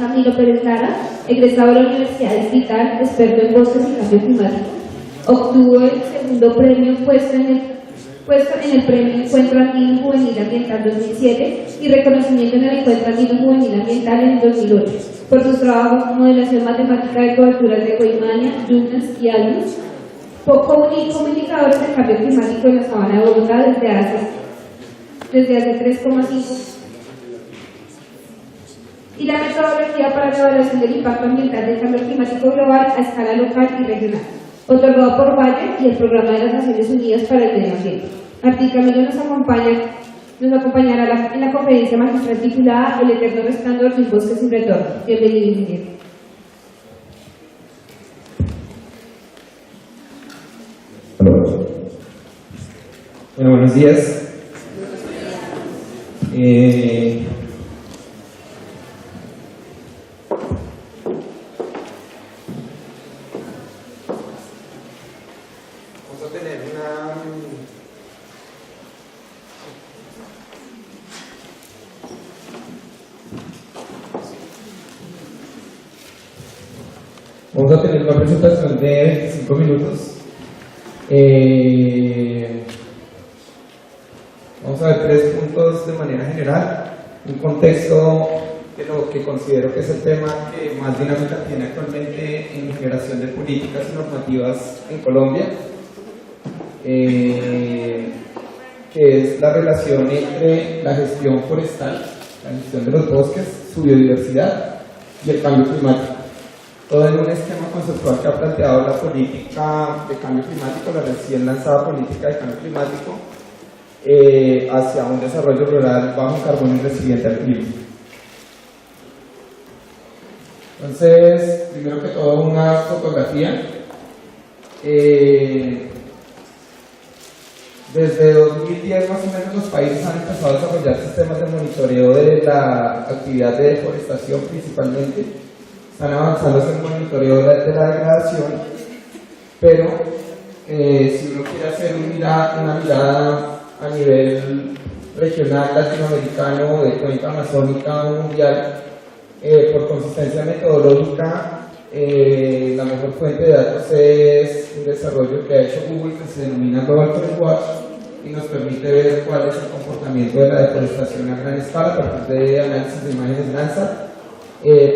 Camilo Pérez Lara, egresado de la Universidad Distrital, experto en bosques y cambio climático. Obtuvo el segundo premio puesto en el Premio Encuentro Andino Juvenil Ambiental 2007 y reconocimiento en el Encuentro Andino Juvenil Ambiental en 2008 por sus trabajos modelación matemática de coberturas de Coimania, Yungas y Alus, como indicadores del cambio climático en la sabana de Bogotá desde hace 3,5 y la metodología para la evaluación del impacto ambiental del cambio climático global a escala local y regional, otorgado por Bayer y el Programa de las Naciones Unidas para el Medio Ambiente. Martín Camilo nos acompañará en la conferencia magistral titulada El eterno resplandor de un bosque sin retorno. Bienvenido, ingeniero. Bueno, buenos días. Vamos a tener una presentación de 25 minutos. Vamos a ver 3 puntos de manera general. Un contexto de lo que considero que es el tema que más dinámica tiene actualmente en generación de políticas y normativas en Colombia, que es la relación entre la gestión forestal, la gestión de los bosques, su biodiversidad y el cambio climático. Todo en un esquema conceptual que ha planteado la política de cambio climático, la recién lanzada política de cambio climático, hacia un desarrollo rural bajo en carbono y resiliente al clima. Entonces, primero que todo, una fotografía. Desde 2010 más o menos los países han empezado a desarrollar sistemas de monitoreo de la actividad de deforestación principalmente. Están avanzando en el monitoreo de la degradación, pero si uno quiere hacer una mirada a nivel regional, latinoamericano, de cuenca amazónica o mundial, por consistencia metodológica, la mejor fuente de datos es un desarrollo que ha hecho Google que se denomina Global Forest Watch y nos permite ver cuál es el comportamiento de la deforestación a gran escala a partir de análisis de imágenes Landsat.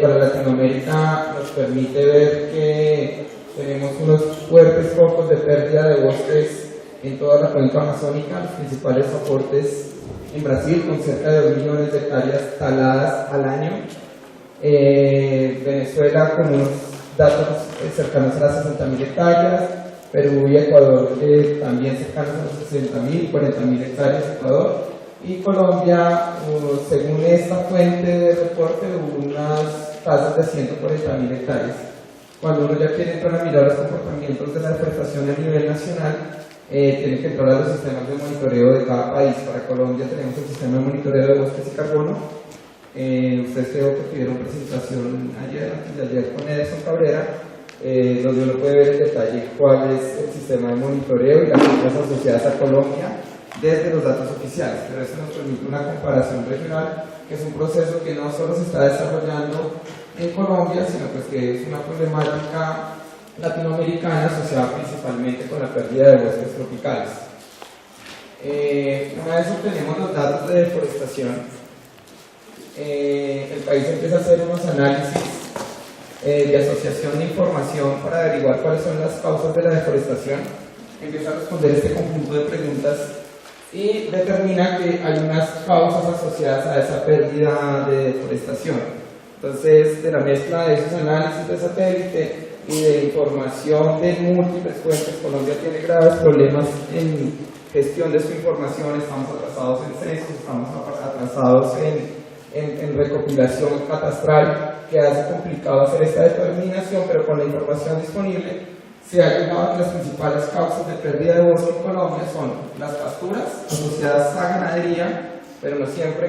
Para Latinoamérica nos permite ver que tenemos unos fuertes focos de pérdida de bosques en toda la cuenca amazónica, los principales aportes en Brasil con cerca de 2 millones de hectáreas taladas al año, Venezuela con unos datos cercanos a las 60.000 hectáreas, Perú y Ecuador también cercanos a los 60.000 y 40.000 hectáreas Ecuador, y Colombia, según esta fuente de reporte, unas tasas de 140.000 hectáreas. Cuando uno ya quiere entrar a mirar los comportamientos de la deforestación a nivel nacional, tiene que entrar a los sistemas de monitoreo de cada país. Para Colombia tenemos el sistema de monitoreo de bosques y carbono. Ustedes creo que tuvieron presentación antes de ayer con Edson Cabrera, donde uno puede ver en detalle cuál es el sistema de monitoreo y las cifras asociadas a Colombia desde los datos oficiales, pero eso nos permite una comparación regional, que es un proceso que no solo se está desarrollando en Colombia, sino pues que es una problemática latinoamericana asociada principalmente con la pérdida de bosques tropicales. Una vez obtenemos los datos de deforestación, el país empieza a hacer unos análisis de asociación de información para averiguar cuáles son las causas de la deforestación, empieza a responder este conjunto de preguntas y determina que hay unas causas asociadas a esa pérdida de deforestación. Entonces, de la mezcla de esos análisis de satélite y de información de múltiples fuentes, Colombia tiene graves problemas en gestión de su información, estamos atrasados en censos, estamos atrasados en recopilación catastral, que hace complicado hacer esta determinación, pero con la información disponible se ha llegado a que las principales causas de pérdida de bosque en Colombia son las pasturas asociadas a ganadería, pero no siempre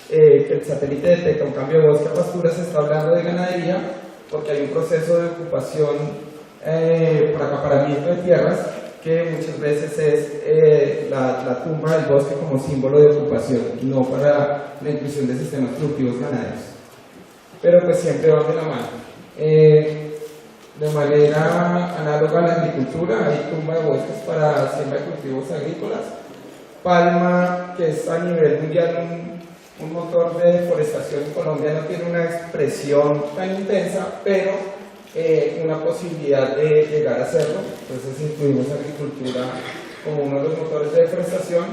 que el satélite detecta un cambio de bosque a pasturas se está hablando de ganadería, porque hay un proceso de ocupación por acaparamiento de tierras que muchas veces es la tumba del bosque como símbolo de ocupación, no para la inclusión de sistemas productivos ganaderos. pero pues siempre van de la mano. De manera análoga a la agricultura, hay tumba de bosques para siembra de cultivos agrícolas. Palma, que es a nivel mundial un motor de deforestación en Colombia, no tiene una expresión tan intensa, pero una posibilidad de llegar a hacerlo. Entonces incluimos agricultura como uno de los motores de deforestación.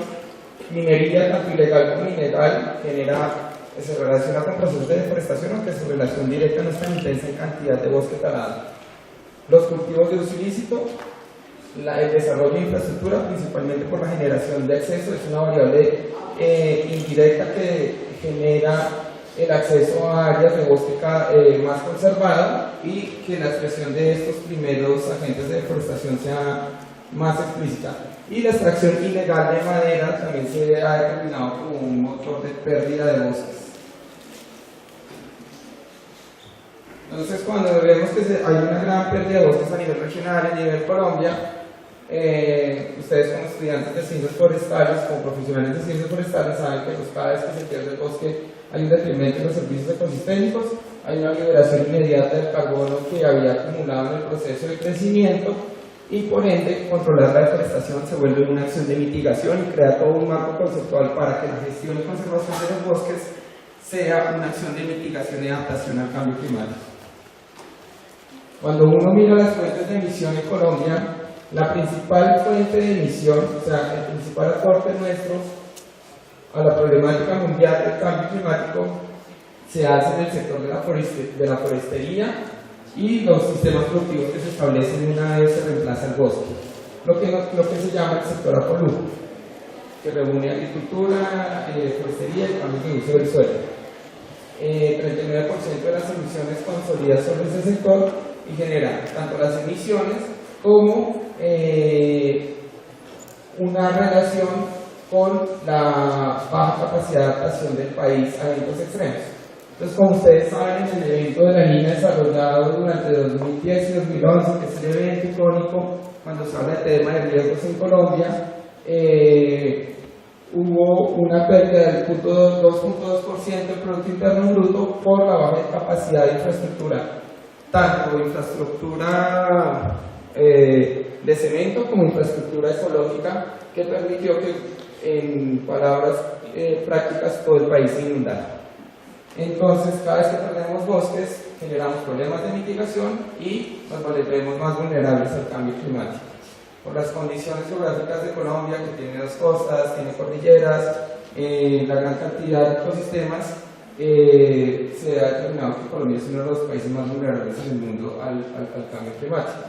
Minería, tanto ilegal como ilegal, se relaciona con procesos de deforestación, aunque su relación directa no es tan intensa en cantidad de bosque talado. Los cultivos de uso ilícito, el desarrollo de infraestructura, principalmente por la generación de acceso, es una variable indirecta que genera el acceso a áreas de bosque más conservado y que la expresión de estos primeros agentes de deforestación sea más explícita. Y la extracción ilegal de madera también se ha determinado como un motor de pérdida de bosques. Entonces, cuando vemos que hay una gran pérdida de bosques a nivel regional, a nivel Colombia, ustedes como estudiantes de ciencias forestales, como profesionales de ciencias forestales, saben que pues, cada vez que se pierde el bosque hay un detrimento en los servicios ecosistémicos, hay una liberación inmediata del carbono que había acumulado en el proceso de crecimiento y por ende controlar la deforestación se vuelve una acción de mitigación y crea todo un marco conceptual para que la gestión y conservación de los bosques sea una acción de mitigación y adaptación al cambio climático. Cuando uno mira las fuentes de emisión en Colombia, la principal fuente de emisión, o sea, el principal aporte nuestro a la problemática mundial del cambio climático se hace en el sector de la forestería y los sistemas productivos que se establecen una vez se reemplaza el bosque, lo que se llama el sector APOLU, que reúne agricultura, forestería y cambios de uso del suelo. 39% de las emisiones consolidadas sobre ese sector y genera tanto las emisiones como una relación con la baja capacidad de adaptación del país a eventos extremos. Entonces, como ustedes saben, en el evento de la línea desarrollado durante 2010 y 2011, que es el evento icónico cuando se habla de tema de riesgos en Colombia, hubo una pérdida del 2.2% del Producto Interno Bruto por la baja capacidad de infraestructura, tanto infraestructura de cemento como infraestructura ecológica, que permitió que, en palabras prácticas, todo el país se inundara. Entonces, cada vez que perdemos bosques, generamos problemas de mitigación y nos volvemos más vulnerables al cambio climático. Por las condiciones geográficas de Colombia, que tiene dos costas, tiene cordilleras, la gran cantidad de ecosistemas, se ha determinado que Colombia es uno de los países más vulnerables en el mundo al cambio climático.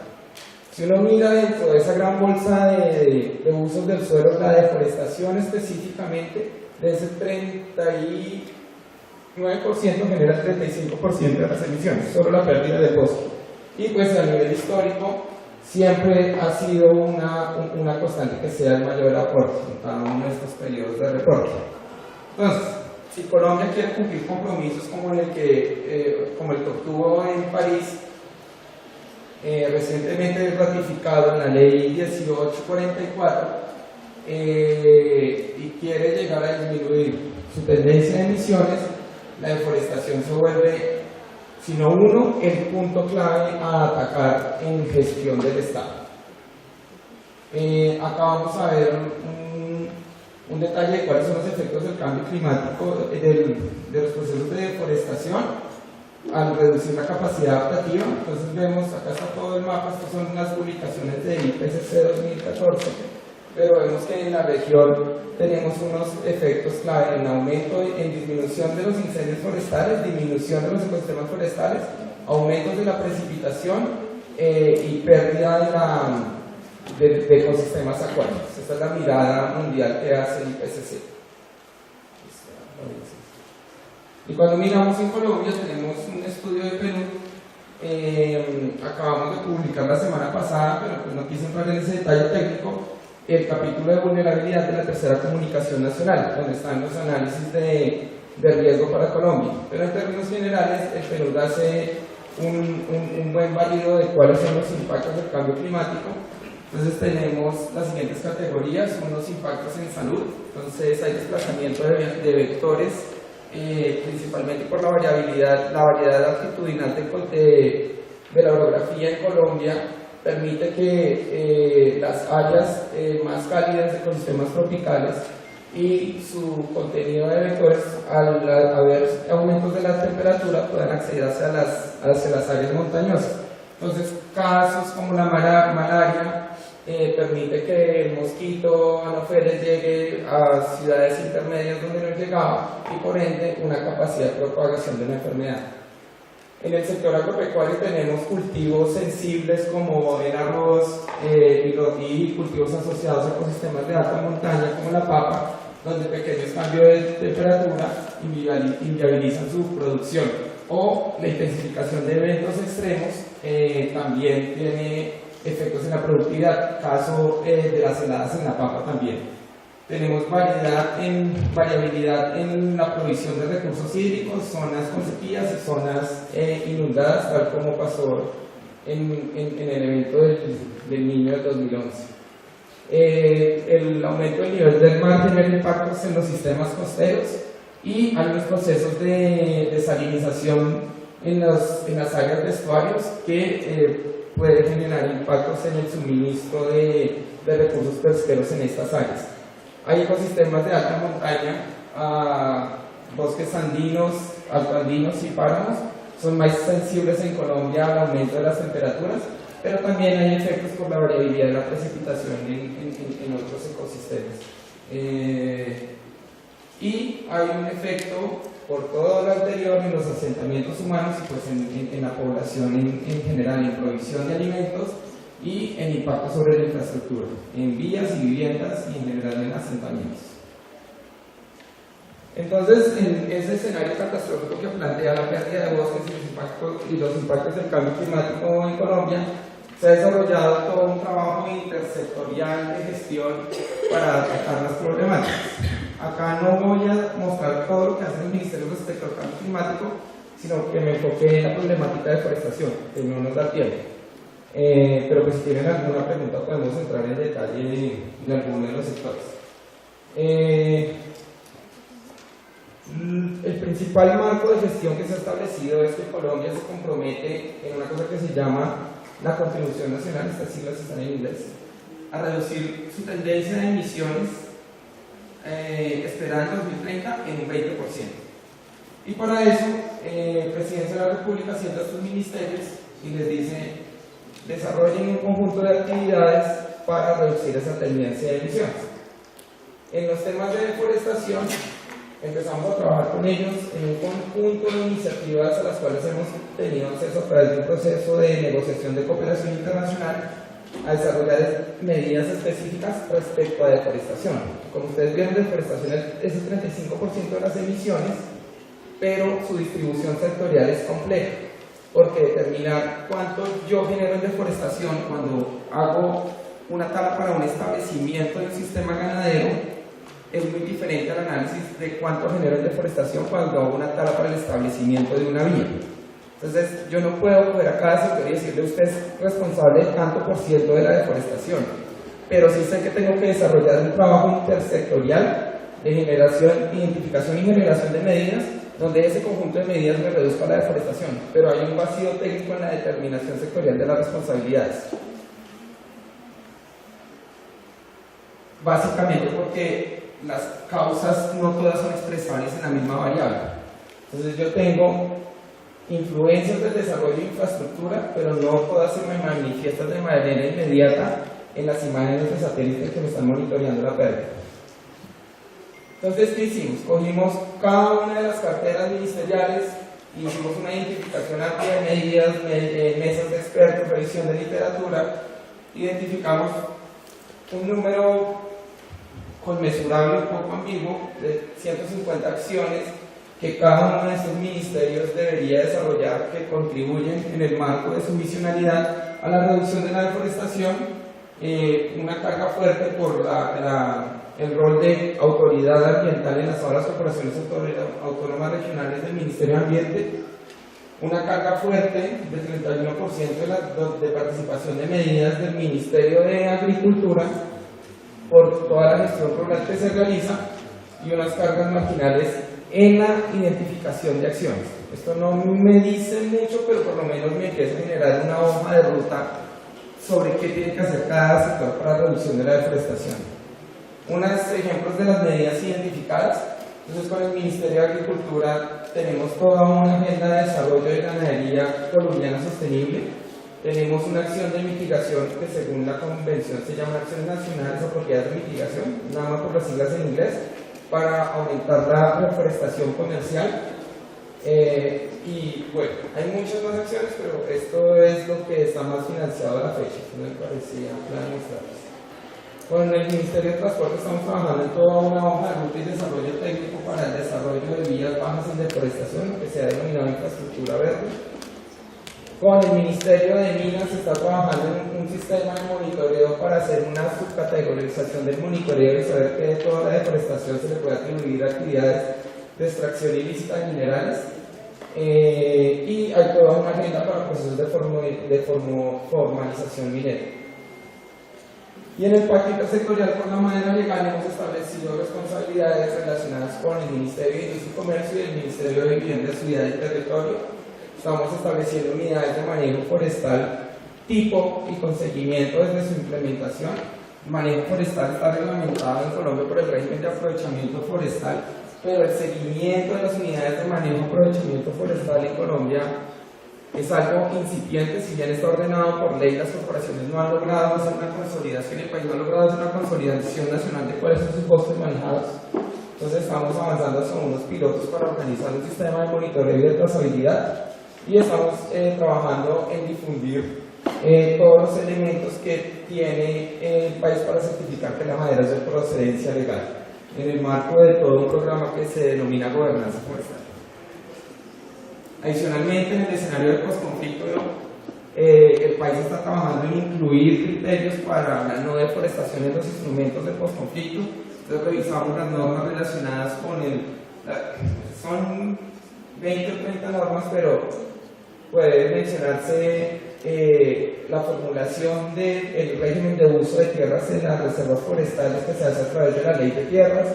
Si uno mira dentro de esa gran bolsa de usos del suelo, la deforestación específicamente, de ese 39% genera el 35% de las emisiones, solo la pérdida del bosque. Y pues a nivel histórico, siempre ha sido una constante que sea el mayor aporte en cada uno de estos periodos de reporte. Entonces, si Colombia quiere cumplir compromisos como el que obtuvo en París, recientemente ratificado en la ley 1844, y quiere llegar a disminuir su tendencia de emisiones, la deforestación se vuelve, si no el punto clave a atacar en gestión del Estado. Acá vamos a ver un detalle de cuáles son los efectos del cambio climático de los procesos de deforestación al reducir la capacidad adaptativa. Entonces vemos, acá está todo el mapa, estas son unas publicaciones de IPCC 2014, pero vemos que en la región tenemos unos efectos clave en disminución de los incendios forestales, disminución de los ecosistemas forestales, aumentos de la precipitación y pérdida de ecosistemas acuáticos. Esta es la mirada mundial que hace el IPCC. Y cuando miramos en Colombia, tenemos un estudio de Perú, acabamos de publicar la semana pasada, pero pues no quise entrar en ese detalle técnico, el capítulo de vulnerabilidad de la tercera comunicación nacional, donde están los análisis de riesgo para Colombia. Pero en términos generales, el Perú hace un buen válido de cuáles son los impactos del cambio climático. Entonces tenemos las siguientes categorías, unos impactos en salud, entonces hay desplazamiento de vectores principalmente por la variedad altitudinal de la orografía en Colombia, permite que las áreas más cálidas de ecosistemas tropicales y su contenido de vectores, al haber aumentos de la temperatura, puedan acceder hacia las áreas montañosas. Entonces, casos como la malaria permite que el mosquito anófeles llegue a ciudades intermedias donde no llegaba y por ende una capacidad de propagación de la enfermedad. En el sector agropecuario tenemos cultivos sensibles como el arroz y cultivos asociados a ecosistemas de alta montaña como la papa, donde pequeños cambios de temperatura inviabilizan su producción. O la intensificación de eventos extremos también tiene efectos en la productividad, caso de las heladas en la papa también. Tenemos variabilidad en la provisión de recursos hídricos, zonas con sequías y zonas inundadas, tal como pasó en el evento del Niño del 2011. El aumento del nivel del mar genera impactos en los sistemas costeros y hay unos procesos de salinización en las áreas de estuarios que puede generar impactos en el suministro de recursos pesqueros en estas áreas. Hay ecosistemas de alta montaña, bosques andinos, altoandinos y páramos, son más sensibles en Colombia al aumento de las temperaturas, pero también hay efectos por la variabilidad de la precipitación en otros ecosistemas. Y hay un efecto por todo lo anterior en los asentamientos humanos y pues en la población en general, en provisión de alimentos y en impacto sobre la infraestructura, en vías y viviendas y en general en asentamientos. Entonces, en ese escenario catastrófico que plantea la pérdida de bosques y los impactos del cambio climático en Colombia, se ha desarrollado todo un trabajo intersectorial de gestión para atacar las problemáticas. Acá no voy a mostrar todo lo que hace el Ministerio respecto al cambio climático, sino que me enfoqué en la problemática de deforestación, que no nos da tiempo. Pero pues si tienen alguna pregunta podemos entrar en detalle de alguno de los sectores. El principal marco de gestión que se ha establecido es que Colombia se compromete en una cosa que se llama la Contribución Nacional, estas siglas están en inglés, a reducir su tendencia de emisiones esperada en 2030 en un 20%. Y para eso, Presidencia de la República sienta a sus ministerios y les dice: desarrollen un conjunto de actividades para reducir esa tendencia de emisiones. En los temas de deforestación, empezamos a trabajar con ellos en un conjunto de iniciativas a las cuales hemos tenido acceso a través de un proceso de negociación de cooperación internacional a desarrollar medidas específicas respecto a deforestación. Como ustedes vieron, deforestación es el 35% de las emisiones, pero su distribución sectorial es compleja, porque determinar cuánto yo genero en deforestación cuando hago una tala para un establecimiento del sistema ganadero es muy diferente al análisis de cuánto genero en deforestación cuando hago una tala para el establecimiento de una vía. Entonces, yo no puedo coger a cada sector y decirle: usted es responsable del tanto por ciento de la deforestación, pero sí sé que tengo que desarrollar un trabajo intersectorial de identificación y generación de medidas, donde ese conjunto de medidas me reduzca la deforestación, pero hay un vacío técnico en la determinación sectorial de las responsabilidades. Básicamente porque las causas no todas son expresables en la misma variable. Entonces yo tengo influencias del desarrollo de infraestructura, pero no todas se me manifiestan de manera inmediata en las imágenes de satélites que me están monitoreando la pérdida. Entonces, ¿qué hicimos? Cogimos cada una de las carteras ministeriales y hicimos una identificación amplia de medidas, mesas de expertos, revisión de literatura, identificamos un número conmensurable, un poco ambiguo, de 150 acciones que cada uno de estos ministerios debería desarrollar, que contribuyen en el marco de su misionalidad a la reducción de la deforestación, una carga fuerte por el rol de autoridad ambiental en las las corporaciones autónomas regionales del Ministerio de Ambiente, una carga fuerte del 31% de participación de medidas del Ministerio de Agricultura por toda la gestión rural que se realiza, y unas cargas marginales en la identificación de acciones. Esto no me dice mucho, pero por lo menos me empieza a generar una hoja de ruta sobre qué tiene que hacer cada sector para la reducción de la deforestación. Unos ejemplos de las medidas identificadas. Entonces, con el Ministerio de Agricultura tenemos toda una agenda de desarrollo de ganadería colombiana sostenible. Tenemos una acción de mitigación que, según la convención, se llama Acciones Nacionales Apropiadas de Mitigación, nada más por las siglas en inglés, para aumentar la reforestación comercial. Y bueno, hay muchas más acciones, pero esto es lo que está más financiado a la fecha, que me parecía plan mostrarles. Con el Ministerio de Transporte estamos trabajando en toda una hoja de ruta y desarrollo técnico para el desarrollo de vías bajas en deforestación, que se ha denominado infraestructura verde. Con el Ministerio de Minas se está trabajando en un sistema de monitoreo para hacer una subcategorización del monitoreo y saber que de toda la deforestación se le puede atribuir actividades de extracción ilícita de minerales. Y hay toda una agenda para procesos de formalización minera. Y en el pacto intersectorial por la madera legal hemos establecido responsabilidades relacionadas con el Ministerio de Industria y Comercio y el Ministerio de Vivienda, Ciudad y Territorio. Estamos estableciendo unidades de manejo forestal tipo y con seguimiento desde su implementación. El manejo forestal está reglamentado en Colombia por el régimen de aprovechamiento forestal, pero el seguimiento de las unidades de manejo y aprovechamiento forestal en Colombia es algo incipiente. Si bien está ordenado por ley, las corporaciones no han logrado hacer una consolidación, el país no ha logrado hacer una consolidación nacional de cuáles son sus costos manejados. Entonces estamos avanzando hacia unos pilotos para organizar un sistema de monitoreo y de trazabilidad, y estamos trabajando en difundir todos los elementos que tiene el país para certificar que la madera es de procedencia legal, en el marco de todo un programa que se denomina gobernanza forestal. Adicionalmente, en el escenario del posconflicto, el país está trabajando en incluir criterios para la no deforestación en los instrumentos de posconflicto. Entonces revisamos las normas relacionadas con son 20 o 30 normas, pero puede mencionarse la formulación del régimen de uso de tierras en las reservas forestales que se hace a través de la ley de tierras,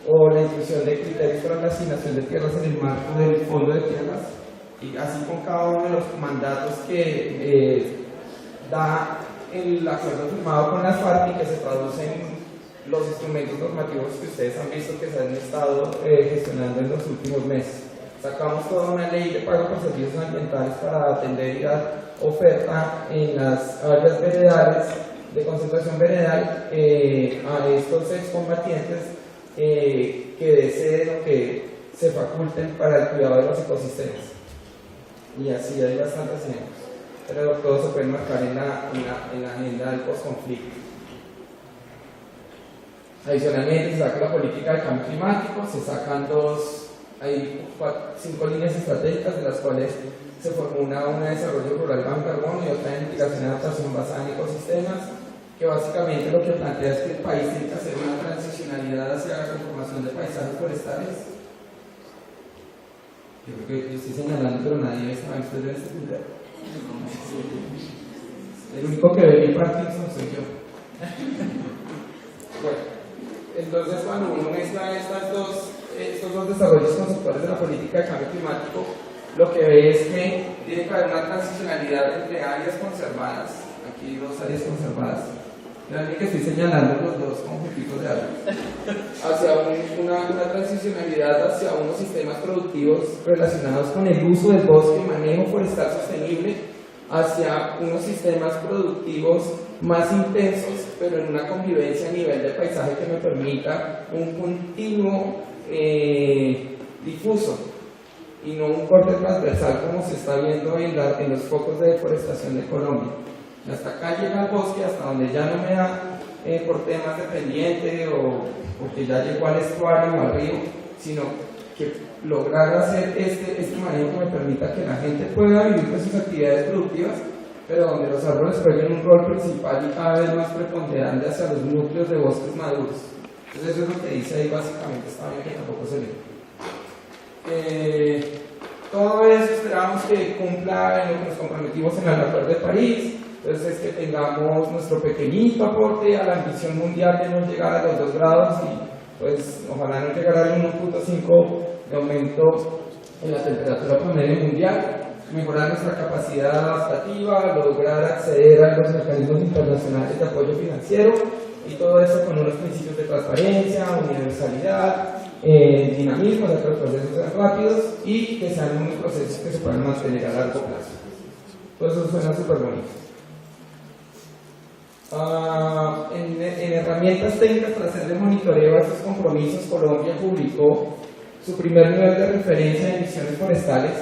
o la inclusión de criterios para la asignación de tierras en el marco del fondo de tierras, y así con cada uno de los mandatos que da el acuerdo firmado con las FARC y que se traducen en los instrumentos normativos que ustedes han visto que se han estado gestionando en los últimos meses. Sacamos toda una ley de pago por servicios ambientales para atender y dar oferta en las áreas veredales, de concentración veredal, a estos excombatientes que deseen o que se faculten para el cuidado de los ecosistemas. Y así hay bastantes ejemplos, pero todo se puede marcar en la agenda del posconflicto. Adicionalmente se saca la política de cambio climático, se sacan hay 5 líneas estratégicas, de las cuales se formó una de desarrollo rural bajo carbono y otra de mitigación y adaptación basada en ecosistemas, que básicamente lo que plantea es que el país tiene que hacer una transicionalidad hacia la conformación de paisajes forestales. Yo creo que yo estoy señalando, pero nadie está en este punto. El único que ve mi Parkinson soy yo. Bueno, entonces cuando uno mezcla estos dos desarrollos conceptuales de la política de cambio climático, lo que ve es que tiene que haber una transicionalidad entre áreas conservadas, aquí 2 áreas conservadas, realmente que estoy señalando los 2 conjuntitos de áreas, hacia una transicionalidad hacia unos sistemas productivos relacionados con el uso del bosque y manejo forestal sostenible, hacia unos sistemas productivos más intensos, pero en una convivencia a nivel de paisaje que me permita un continuo difuso y no un corte transversal como se está viendo en los focos de deforestación de Colombia. Hasta acá llega el bosque, hasta donde ya no me da por temas de pendiente o porque ya llegó al estuario o al río, sino que lograr hacer este manejo que me permita que la gente pueda vivir con sus actividades productivas, pero donde los árboles jueguen un rol principal y cada vez más preponderante hacia los núcleos de bosques maduros. Entonces eso es lo que dice ahí básicamente, está bien que tampoco se lee. Todo eso esperamos que cumpla en lo que nos comprometimos en el Acuerdo de París. Entonces es que tengamos nuestro pequeñito aporte a la ambición mundial de no llegar a los 2 grados y pues ojalá no llegar al 1.5 de aumento en la temperatura promedio mundial, mejorar nuestra capacidad adaptativa, lograr acceder a los mecanismos internacionales de apoyo financiero y todo eso con unos principios de transparencia, universalidad, dinamismo, de que los procesos sean rápidos y que sean unos procesos que se puedan mantener a largo plazo. Todo eso suena súper bonito. En herramientas técnicas para hacer de monitoreo a estos compromisos, Colombia publicó su primer nivel de referencia de emisiones forestales,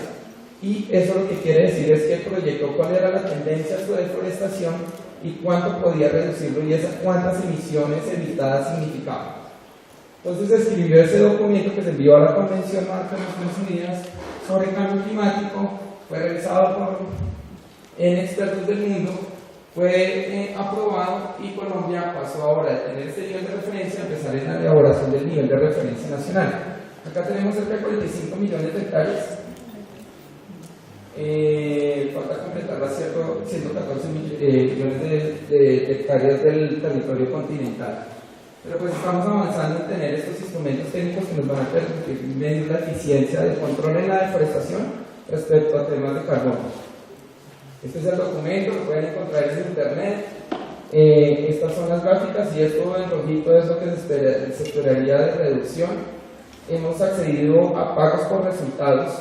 y eso lo que quiere decir es que proyectó cuál era la tendencia a su deforestación y cuánto podía reducirlo y esas cuántas emisiones evitadas significaba. Entonces escribió ese documento que se envió a la Convención Marco de Naciones Unidas sobre Cambio Climático, fue revisado por expertos del mundo, fue aprobado y Colombia pasó ahora de tener este nivel de referencia a empezar en la elaboración del nivel de referencia nacional. Acá tenemos cerca de 45 millones de hectáreas. Falta completar las 114 millones de hectáreas del territorio continental. Pero pues estamos avanzando en tener estos instrumentos técnicos que nos van a permitir medir la eficiencia del control en la deforestación respecto a temas de carbono. Este es el documento, lo pueden encontrar en internet. Estas son las gráficas y esto en rojito es lo que se esperaría de reducción. Hemos accedido a pagos por resultados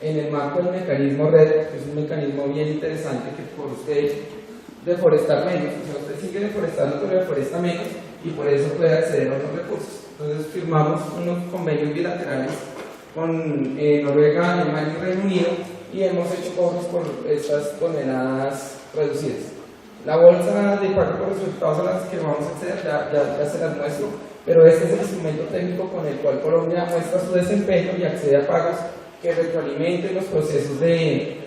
en el marco del mecanismo RED, que es un mecanismo bien interesante que por usted deforestar menos, o sea, usted sigue deforestando pero deforesta menos y por eso puede acceder a unos recursos. Entonces firmamos unos convenios bilaterales con Noruega, Alemania y Reino Unido y hemos hecho cobros por estas toneladas reducidas. La bolsa de pago por resultados a las que vamos a acceder ya se las muestro, pero este es el instrumento técnico con el cual Colombia muestra su desempeño y accede a pagos que retroalimenten los procesos de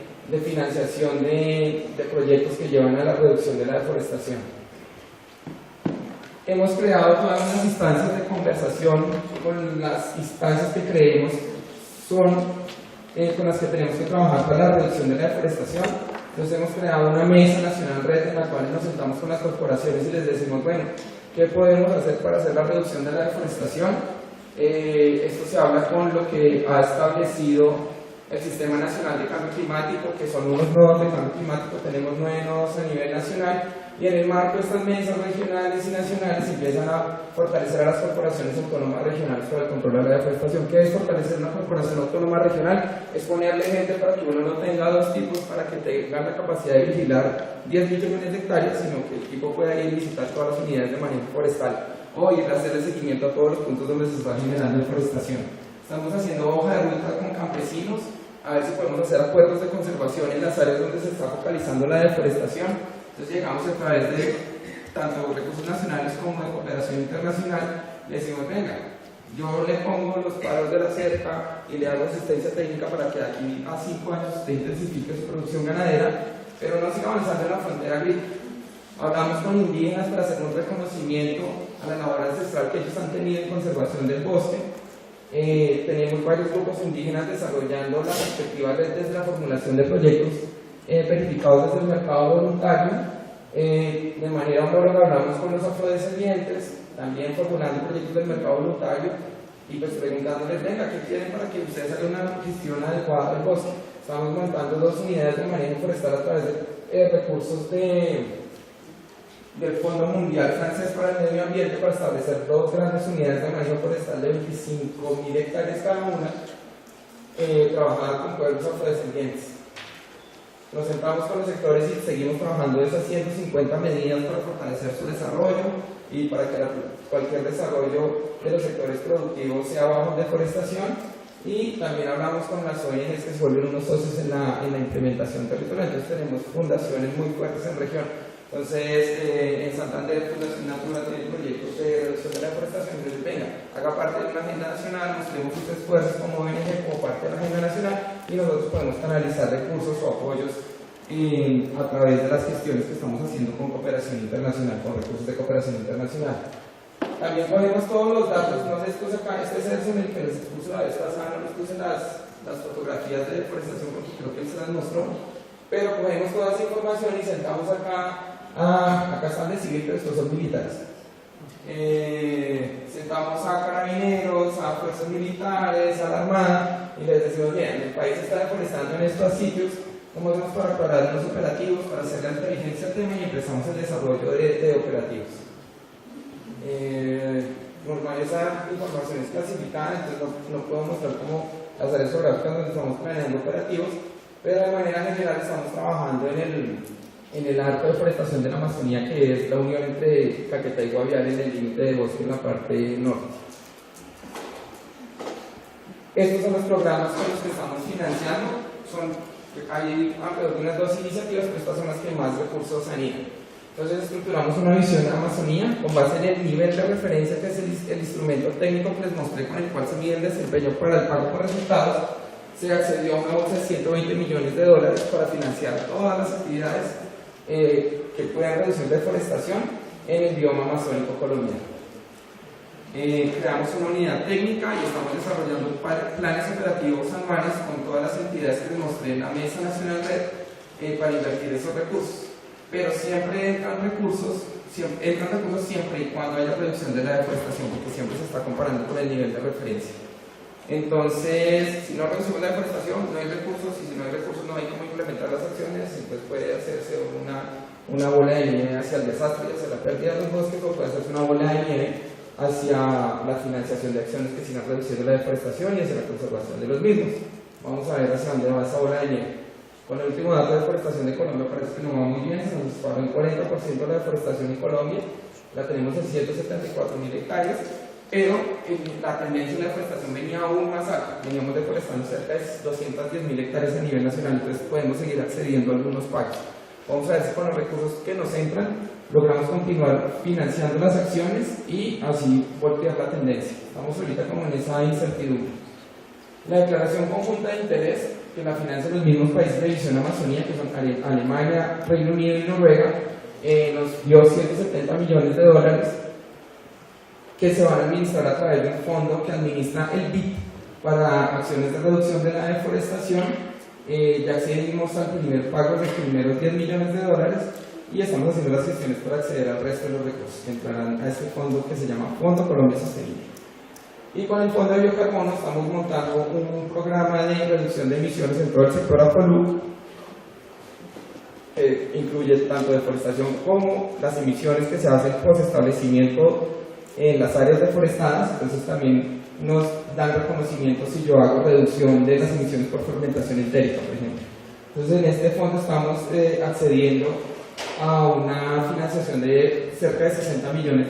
financiación de proyectos que llevan a la reducción de la deforestación. Hemos creado todas unas instancias de conversación con las instancias que creemos son con las que tenemos que trabajar para la reducción de la deforestación. Entonces hemos creado una mesa nacional red en la cual nos sentamos con las corporaciones y les decimos, bueno, ¿qué podemos hacer para hacer la reducción de la deforestación? Esto se habla con lo que ha establecido el Sistema Nacional de Cambio Climático, que son unos nodos de cambio climático, tenemos 9 nodos a nivel nacional, y en el marco de estas mesas regionales y nacionales empiezan a fortalecer a las corporaciones autónomas regionales para el control de la deforestación. ¿Qué es fortalecer una corporación autónoma regional? Es ponerle gente para que uno no tenga dos tipos, para que tenga la capacidad de vigilar 10 millones de hectáreas, sino que el equipo pueda ir a visitar todas las unidades de manejo forestal o ir a hacerle seguimiento a todos los puntos donde se está generando deforestación. Estamos haciendo hoja de ruta con campesinos, a ver si podemos hacer acuerdos de conservación en las áreas donde se está focalizando la deforestación. Entonces llegamos a través de tanto recursos nacionales como de cooperación internacional, le decimos, venga, yo le pongo los paros de la cerca y le hago asistencia técnica para que aquí a 5 años usted intensifique su producción ganadera, pero no siga avanzando en la frontera agrícola. Hablamos con indígenas para hacer un reconocimiento a la labor ancestral que ellos han tenido en conservación del bosque. Tenemos varios grupos indígenas desarrollando la perspectiva desde la formulación de proyectos verificados desde el mercado voluntario. De manera homóloga hablamos con los afrodescendientes, también formulando proyectos del mercado voluntario y pues preguntándoles, venga, ¿qué quieren para que ustedes hagan una gestión adecuada del bosque? Estamos montando 2 unidades de manejo forestal a través de recursos del Fondo Mundial Francés para el Medio Ambiente para establecer 2 grandes unidades de manejo forestal de 25.000 hectáreas cada una, trabajadas con pueblos afrodescendientes. Nos sentamos con los sectores y seguimos trabajando esas 150 medidas para fortalecer su desarrollo y para que cualquier desarrollo de los sectores productivos sea bajo deforestación. Y también hablamos con las ONGs que se vuelven unos socios en la implementación territorial. Entonces tenemos fundaciones muy fuertes en región. Entonces, en Santander, Fundación Natura tiene proyectos de reducción de la deforestación. Entonces, venga, haga parte de una agenda nacional, mostremos sus esfuerzos como ONG, como parte de la agenda nacional, y nosotros podemos canalizar recursos o apoyos a través de las gestiones que estamos haciendo con cooperación internacional, con recursos de cooperación internacional. También ponemos todos los datos, no sé, este es el en el que les puse la vez pasada, no les puse las fotografías de deforestación porque creo que él se las mostró, pero cogemos toda esa información y sentamos acá están de civil, pero estos son militares. sentamos a carabineros, a fuerzas militares, a la armada y les decimos, bien, el país está deforestando en estos sitios, ¿cómo hacemos para preparar los operativos, para hacer la inteligencia al tema? Y empezamos el desarrollo de operativos. Normal, esa información es clasificada, entonces no puedo mostrar cómo las áreas geográficas donde estamos planeando operativos, pero de manera general estamos trabajando en el arco de forestación de la Amazonía, que es la unión entre Caquetá y Guaviare en el límite de bosque en la parte norte. Estos son los programas con los que estamos financiando. Hay alrededor de unas 2 iniciativas, pero estas son las que más recursos han ido. Entonces estructuramos una visión de Amazonía con base en el nivel de referencia, que es el instrumento técnico que les mostré, con el cual se mide el desempeño para el pago por resultados. Se accedió a una bolsa de $120 millones para financiar todas las actividades que puedan reducir deforestación en el bioma amazónico colombiano. Creamos una unidad técnica y estamos desarrollando planes operativos anuales con todas las entidades que les mostré en la Mesa Nacional Red para invertir esos recursos. Pero siempre entran recursos siempre y cuando haya reducción de la deforestación, porque siempre se está comparando con el nivel de referencia. Entonces, si no reducimos la deforestación, no hay recursos, y si no hay recursos, no hay cómo implementar las acciones, y pues puede hacerse una bola de nieve hacia el desastre y hacia la pérdida de los bosques, o puede hacerse una bola de nieve hacia la financiación de acciones que sigan reduciendo la deforestación y hacia la conservación de los mismos. Vamos a ver hacia dónde va esa bola de nieve. Con el último dato de deforestación de Colombia parece que no va muy bien, se nos disparó en 40% la deforestación en Colombia, la tenemos en 174.000 hectáreas, pero la tendencia de la deforestación venía aún más alta, veníamos deforestando cerca de 210.000 hectáreas a nivel nacional, entonces podemos seguir accediendo a algunos pagos. Vamos a ver si con los recursos que nos entran logramos continuar financiando las acciones y así voltear la tendencia. Estamos ahorita como en esa incertidumbre. La declaración conjunta de interés, que la financian los mismos países de Visión Amazonía, que son Alemania, Reino Unido y Noruega, nos dio $170 millones que se van a administrar a través de un fondo que administra el BID para acciones de reducción de la deforestación. Ya accedimos al primer pago de los primeros $10 millones y estamos haciendo las gestiones para acceder al resto de los recursos que entrarán a este fondo que se llama Fondo Colombia Sostenible. Y con el Fondo de Biocarbono estamos montando un programa de reducción de emisiones en todo el sector APALU, que incluye tanto deforestación como las emisiones que se hacen post establecimiento en las áreas deforestadas. Entonces también nos dan reconocimiento si yo hago reducción de las emisiones por fermentación entérica, por ejemplo. Entonces en este fondo estamos accediendo a una financiación de cerca de $60 millones,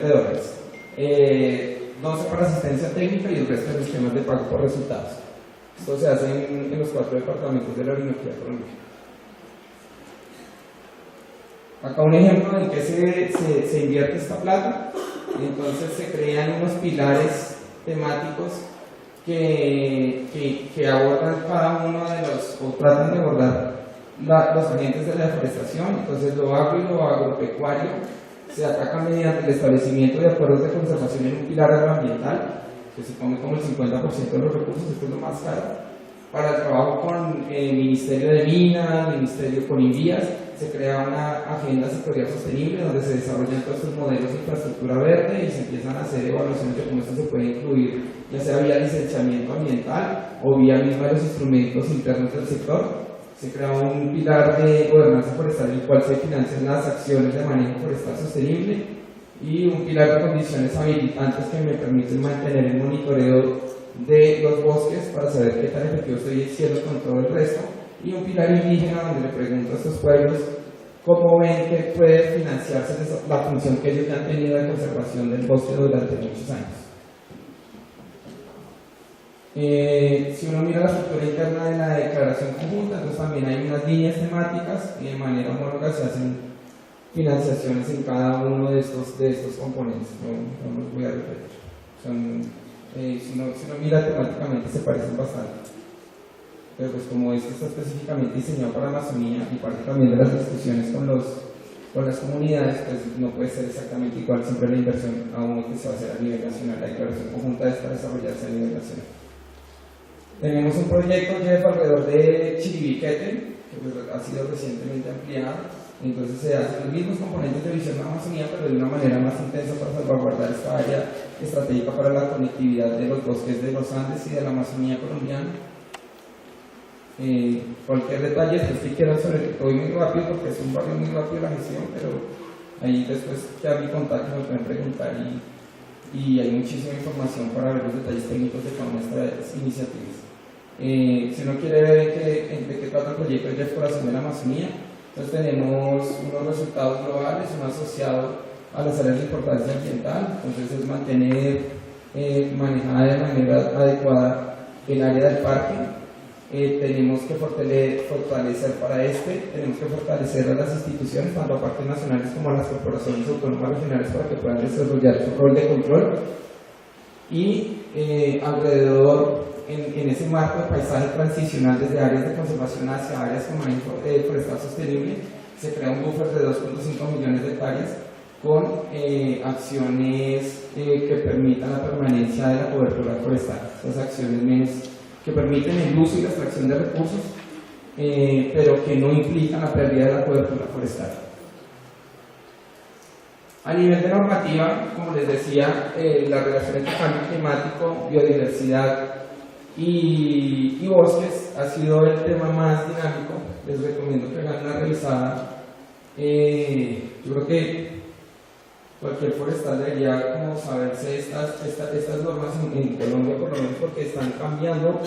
12 para asistencia técnica y el resto de esquemas de pago por resultados. Esto se hace en los 4 departamentos de la Orinoquía colombiana. Acá un ejemplo en que se invierte esta plata. Entonces se crean unos pilares temáticos que abordan cada uno de los, o tratan de abordar los agentes de la deforestación. Entonces lo agro y lo agropecuario se ataca mediante el establecimiento de acuerdos de conservación en un pilar agroambiental, que supone como el 50% de los recursos, esto es lo más caro. Para el trabajo con el Ministerio de Minas, Ministerio con Invías, se crea una agenda sectorial sostenible donde se desarrollan todos estos modelos de infraestructura verde y se empiezan a hacer evaluaciones de cómo esto se puede incluir, ya sea vía licenciamiento ambiental o vía misma de los instrumentos internos del sector. Se crea un pilar de gobernanza forestal en el cual se financian las acciones de manejo forestal sostenible y un pilar de condiciones habilitantes que me permiten mantener el monitoreo de los bosques para saber qué tan efectivo estoy siendo con todo el resto, y un pilar indígena donde le pregunto a estos pueblos cómo ven que puede financiarse la función que ellos ya han tenido de conservación del bosque durante muchos años. Si uno mira la estructura interna de la declaración conjunta, entonces también hay unas líneas temáticas y de manera homóloga se hacen financiaciones en cada uno de estos componentes. No los voy a repetir. Si uno mira temáticamente se parecen bastante. Pero pues como este está específicamente diseñado para Amazonía y parte también de las discusiones con las comunidades, pues no puede ser exactamente igual siempre la inversión a uno que se va a hacer a nivel nacional. La declaración conjunta es para desarrollarse a nivel nacional. Tenemos un proyecto, Jeff, alrededor de Chiribiquete, que pues, ha sido recientemente ampliado. Entonces se hacen los mismos componentes de visión de la Amazonía, pero de una manera más intensa para salvaguardar esta área estratégica para la conectividad de los bosques de los Andes y de la Amazonía colombiana. Cualquier detalle que quieran sobre todo muy rápido, porque es un barrio muy rápido la gestión, pero ahí después queda mi contacto, me pueden preguntar y hay muchísima información para ver los detalles técnicos de cada una de estas iniciativas. Si uno quiere ver de qué trata el proyecto de exploración de la Amazonía, entonces tenemos unos resultados globales, uno asociado a las áreas de importancia ambiental, entonces es mantener manejada de manera adecuada el área del parque. Tenemos que fortalecer tenemos que fortalecer a las instituciones, tanto a parques nacionales como a las corporaciones autónomas regionales para que puedan desarrollar su rol de control. Y alrededor, en ese marco de paisaje transicional desde áreas de conservación hacia áreas con manejo forestal sostenible, se crea un buffer de 2.5 millones de hectáreas con acciones que permitan la permanencia de la cobertura forestal. Estas acciones que permiten el uso y la extracción de recursos, pero que no implican la pérdida de la cobertura forestal. A nivel de normativa, como les decía, la relación entre cambio climático, biodiversidad y bosques ha sido el tema más dinámico. Les recomiendo que hagan una revisada. Yo creo que cualquier forestal debería como saberse estas normas en Colombia, por lo menos porque están cambiando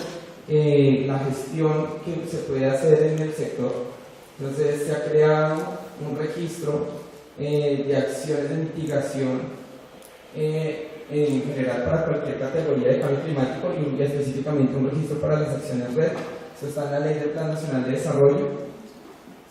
la gestión que se puede hacer en el sector. Entonces se ha creado un registro de acciones de mitigación en general para cualquier categoría de cambio climático y específicamente un registro para las acciones red. Esto está en la Ley del Plan Nacional de Desarrollo.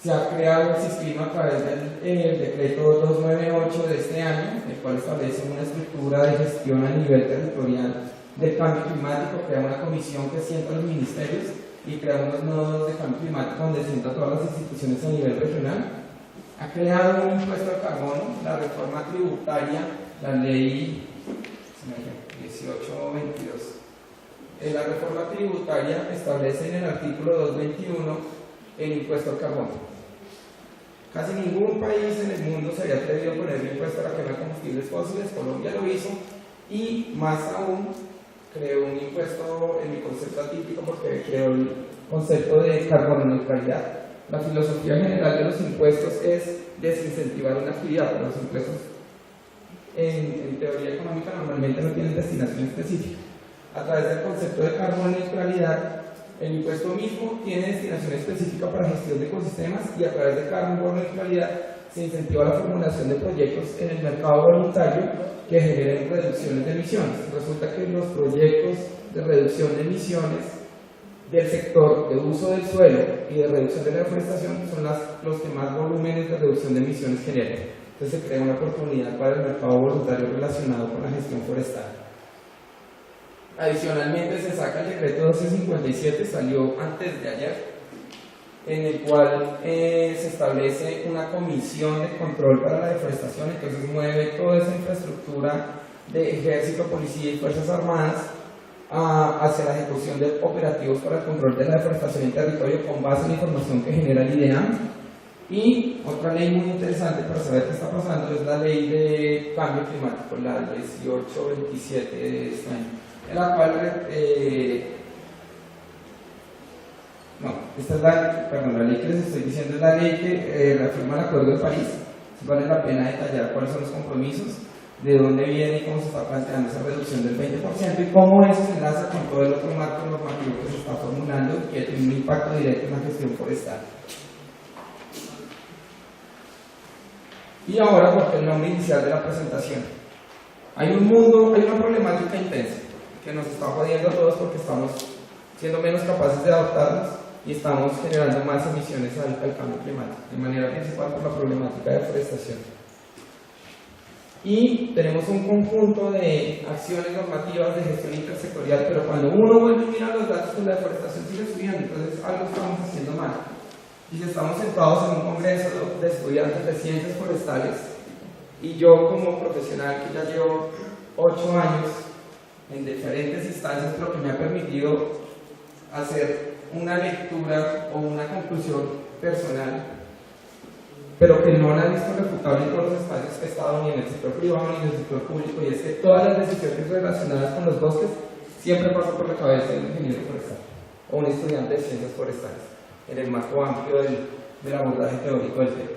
Se ha creado el sistema a través del decreto 298 de este año, el cual establece una estructura de gestión a nivel territorial del cambio climático, crea una comisión que sienta los ministerios y crea unos nodos de cambio climático donde sienta todas las instituciones a nivel regional. Ha creado un impuesto al carbono, la reforma tributaria, la ley 1822. La reforma tributaria establece en el artículo 221 el impuesto al carbono. Casi ningún país en el mundo se había atrevido a poner el impuesto a la quema de combustibles fósiles. Colombia lo hizo y más aún creó un impuesto en mi concepto atípico porque creó el concepto de carbono neutralidad. La filosofía general de los impuestos es desincentivar una actividad, pero los impuestos en teoría económica normalmente no tienen destinación específica. A través del concepto de carbono neutralidad, el impuesto mismo tiene destinación específica para gestión de ecosistemas y a través de carbono neutralidad se incentiva la formulación de proyectos en el mercado voluntario que generen reducciones de emisiones. Resulta que los proyectos de reducción de emisiones del sector de uso del suelo y de reducción de la deforestación son los que más volúmenes de reducción de emisiones generan. Entonces se crea una oportunidad para el mercado voluntario relacionado con la gestión forestal. Adicionalmente se saca el decreto 1257, salió antes de ayer, en el cual se establece una comisión de control para la deforestación. Entonces mueve toda esa infraestructura de ejército, policía y fuerzas armadas hacia la ejecución de operativos para el control de la deforestación en territorio con base en la información que genera el IDEAM. Y otra ley muy interesante para saber qué está pasando es la ley de cambio climático, la 1827 de este año, en la cual la ley que les estoy diciendo es la ley que reafirma el Acuerdo de París. Vale la pena detallar cuáles son los compromisos, de dónde viene y cómo se está planteando esa reducción del 20% y cómo eso se enlaza con todo el otro marco normativo que se está formulando y que tiene un impacto directo en la gestión forestal. Y ahora, porque el nombre inicial de la presentación. Hay una problemática intensa que nos está jodiendo a todos porque estamos siendo menos capaces de adaptarnos y estamos generando más emisiones al cambio climático, de manera principal por la problemática de deforestación. Y tenemos un conjunto de acciones normativas de gestión intersectorial, pero cuando uno vuelve a mirar los datos, pues la deforestación sigue subiendo, entonces algo estamos haciendo mal. Y si estamos sentados en un congreso de estudiantes de ciencias forestales, y yo como profesional que ya llevo 8 años en diferentes instancias, pero que me ha permitido hacer una lectura o una conclusión personal, pero que no la he visto refutable en todos los espacios que he estado, ni en el sector privado ni en el sector público, y es que todas las decisiones relacionadas con los bosques siempre pasan por la cabeza de un ingeniero forestal o un estudiante de ciencias forestales, en el marco amplio del abordaje teórico del tema.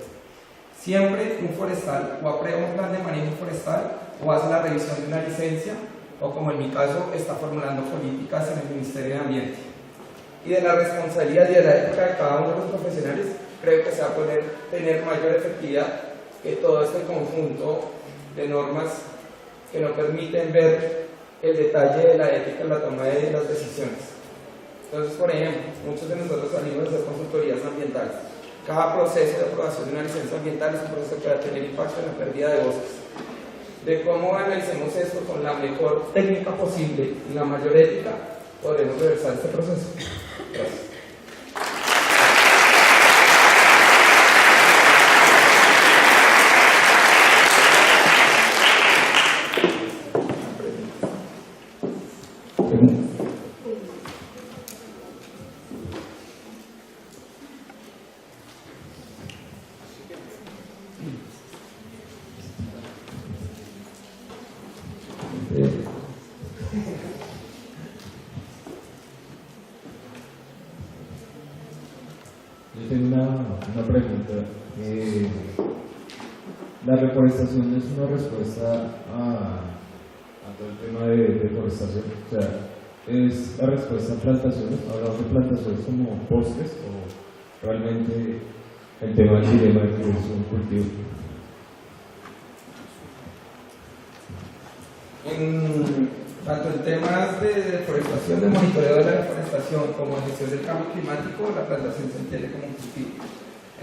Siempre un forestal o aprueba un plan de manejo forestal o hace la revisión de una licencia o, como en mi caso, está formulando políticas en el Ministerio de Ambiente. Y de la responsabilidad y de la ética de cada uno de los profesionales, creo que se va a poder tener mayor efectividad que todo este conjunto de normas que no permiten ver el detalle de la ética en la toma de las decisiones. Entonces, por ejemplo, muchos de nosotros salimos de hacer consultorías ambientales. Cada proceso de aprobación de una licencia ambiental es un proceso que va a tener impacto en la pérdida de bosques. De cómo analicemos esto con la mejor técnica posible y la mayor ética, podremos reversar este proceso. Gracias. Yo tengo una pregunta. La reforestación es una respuesta a todo el tema de deforestación. O sea, ¿es la respuesta a plantaciones? ¿Hablamos de plantaciones como bosques o realmente el tema del dilema de que es un cultivo? Tanto en temas de deforestación, de monitoreo de la deforestación, como en gestión del cambio climático, la plantación se entiende como un cultivo.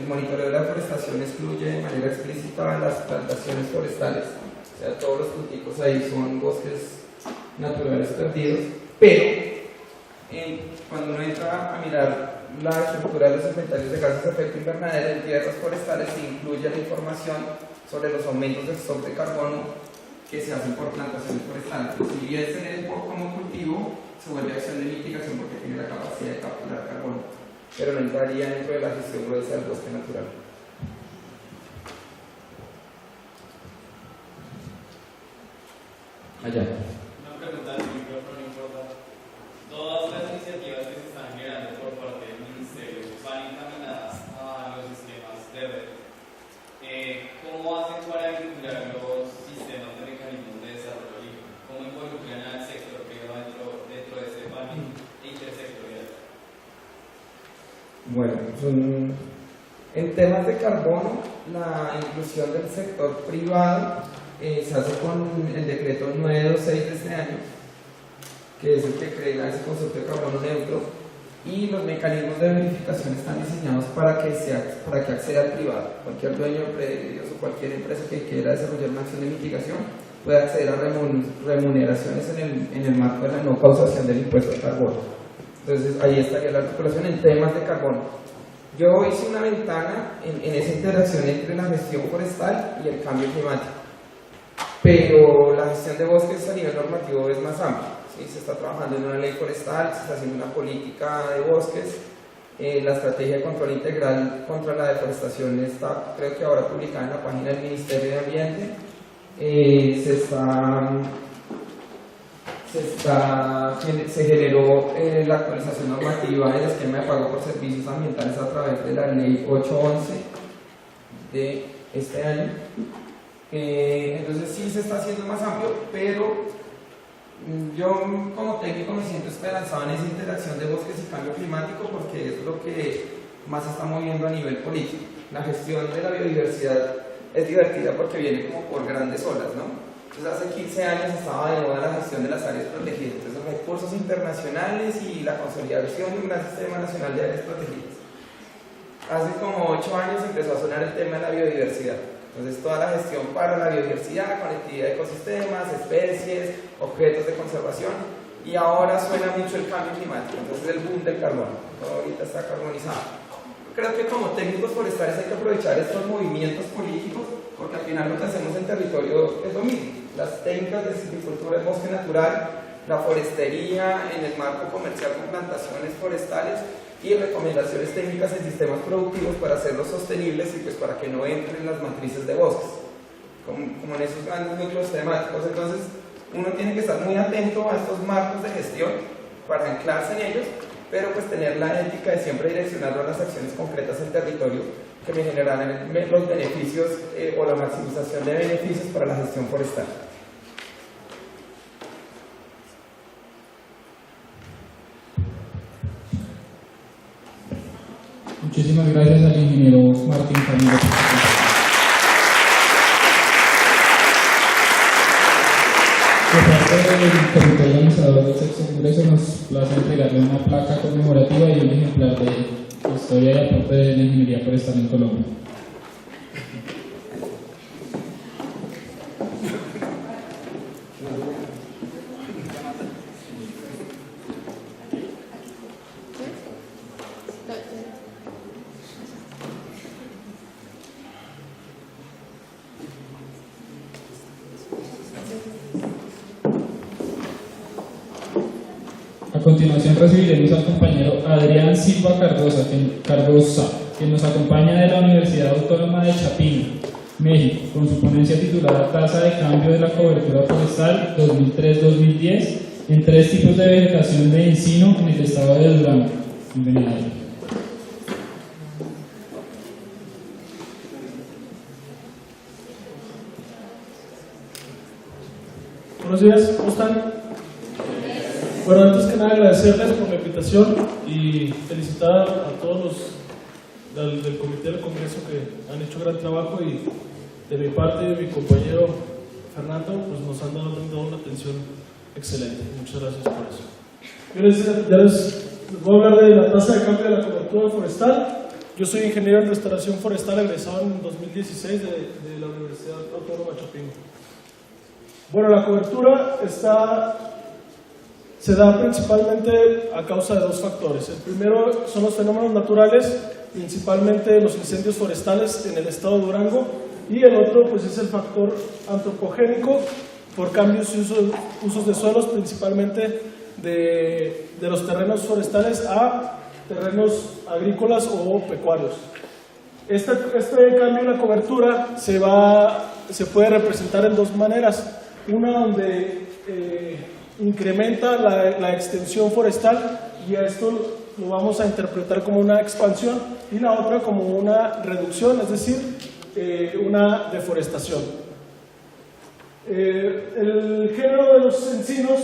El monitoreo de la deforestación excluye de manera explícita las plantaciones forestales, o sea, todos los punticos ahí son bosques naturales perdidos, pero cuando uno entra a mirar la estructura de los inventarios de gases de efecto invernadero en tierras forestales, se incluye la información sobre los aumentos del stock de carbono que se hacen por plantaciones forestales. Si bien se lee como cultivo, se vuelve acción de mitigación porque tiene la capacidad de capturar carbono, pero no entraría dentro de la gestión gruesa del bosque natural. Allá. Una pregunta del micrófono, no importa. Todas las iniciativas que se están generando por parte del Ministerio van encaminadas a los sistemas de red. ¿Cómo hacen para vincular los sistemas de mecanismos de desarrollo libre? ¿Cómo involucran al sector privado dentro de ese panel intersectorial? Bueno, en temas de carbono, la inclusión del sector privado se hace con el decreto 926 de este año, que es el que crea ese concepto de carbono neutro, y los mecanismos de verificación están diseñados para que acceda al privado. Cualquier dueño de predios o cualquier empresa que quiera desarrollar una acción de mitigación puede acceder a remuneraciones en el marco de la no causación del impuesto al carbono. Entonces ahí estaría la articulación en temas de carbono. Yo hice una ventana en esa interacción entre la gestión forestal y el cambio climático, pero la gestión de bosques a nivel normativo es más amplia. ¿Sí? Se está trabajando en una ley forestal, se está haciendo una política de bosques, la estrategia de control integral contra la deforestación está, creo que ahora publicada en la página del Ministerio de Ambiente. Se generó la actualización normativa del esquema de pago por servicios ambientales a través de la ley 811 de este año. Entonces sí se está haciendo más amplio, pero yo como técnico me siento esperanzado en esa interacción de bosques y cambio climático porque es lo que más se está moviendo a nivel político. La gestión de la biodiversidad es divertida porque viene como por grandes olas, ¿no? Entonces hace 15 años estaba de moda la gestión de las áreas protegidas, entonces los recursos internacionales y la consolidación de un gran sistema nacional de áreas protegidas. Hace como 8 años empezó a sonar el tema de la biodiversidad. Entonces toda la gestión para la biodiversidad, conectividad de ecosistemas, especies, objetos de conservación, y ahora suena mucho el cambio climático, entonces el boom del carbono, todo ahorita está carbonizado. Creo que como técnicos forestales hay que aprovechar estos movimientos políticos porque al final lo que hacemos en territorio es lo mismo. Las técnicas de silvicultura en bosque natural, la forestería en el marco comercial con plantaciones forestales y recomendaciones técnicas en sistemas productivos para hacerlos sostenibles y pues para que no entren en las matrices de bosques, como en esos grandes núcleos temáticos. Entonces uno tiene que estar muy atento a estos marcos de gestión para anclarse en ellos, pero pues tener la ética de siempre direccionarlo a las acciones concretas en territorio que me generarán los beneficios o la maximización de beneficios para la gestión forestal. Muchísimas gracias al ingeniero Martín Camilo. De parte del comité organizador del sexto congreso nos place entregarle una placa conmemorativa y un ejemplar de historia y aporte de la ingeniería forestal en Colombia. A continuación recibiremos al compañero Adrián Silva Cardosa, quien nos acompaña de la Universidad Autónoma de Chapingo, México, con su ponencia titulada Tasa de cambio de la cobertura forestal 2003-2010 en 3 tipos de vegetación de encino en el estado de Durango. Bienvenido. Buenos días, ¿cómo están? Bueno, antes que nada agradecerles por la invitación y felicitar a todos los del comité del congreso que han hecho gran trabajo, y de mi parte y de mi compañero Fernando pues nos han dado una atención excelente. Muchas gracias por eso. Ya les voy a hablar de la tasa de cambio de la cobertura forestal. Yo soy ingeniero en restauración forestal egresado en 2016 de la Universidad Autónoma de Chapingo. Bueno, la cobertura se da principalmente a causa de 2 factores. El primero son los fenómenos naturales, principalmente los incendios forestales en el estado de Durango, y el otro pues es el factor antropogénico por cambios y usos de suelos, principalmente de los terrenos forestales a terrenos agrícolas o pecuarios. Este cambio en la cobertura se puede representar en 2 maneras. Una donde incrementa la extensión forestal, y a esto lo vamos a interpretar como una expansión, y la otra como una reducción, es decir, una deforestación. El género de los encinos,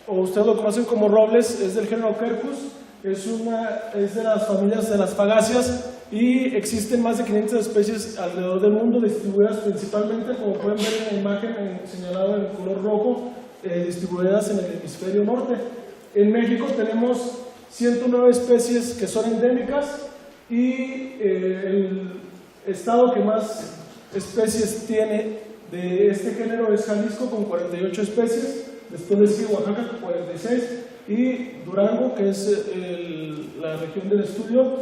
o ustedes lo conocen como robles, es del género Quercus, es de las familias de las fagáceas, y existen más de 500 especies alrededor del mundo, distribuidas principalmente, como pueden ver en la imagen señalada en color rojo, distribuidas en el hemisferio norte. En México tenemos 109 especies que son endémicas, y el estado que más especies tiene de este género es Jalisco, con 48 especies, después le sigue Oaxaca con 46, y Durango, que es la región del estudio,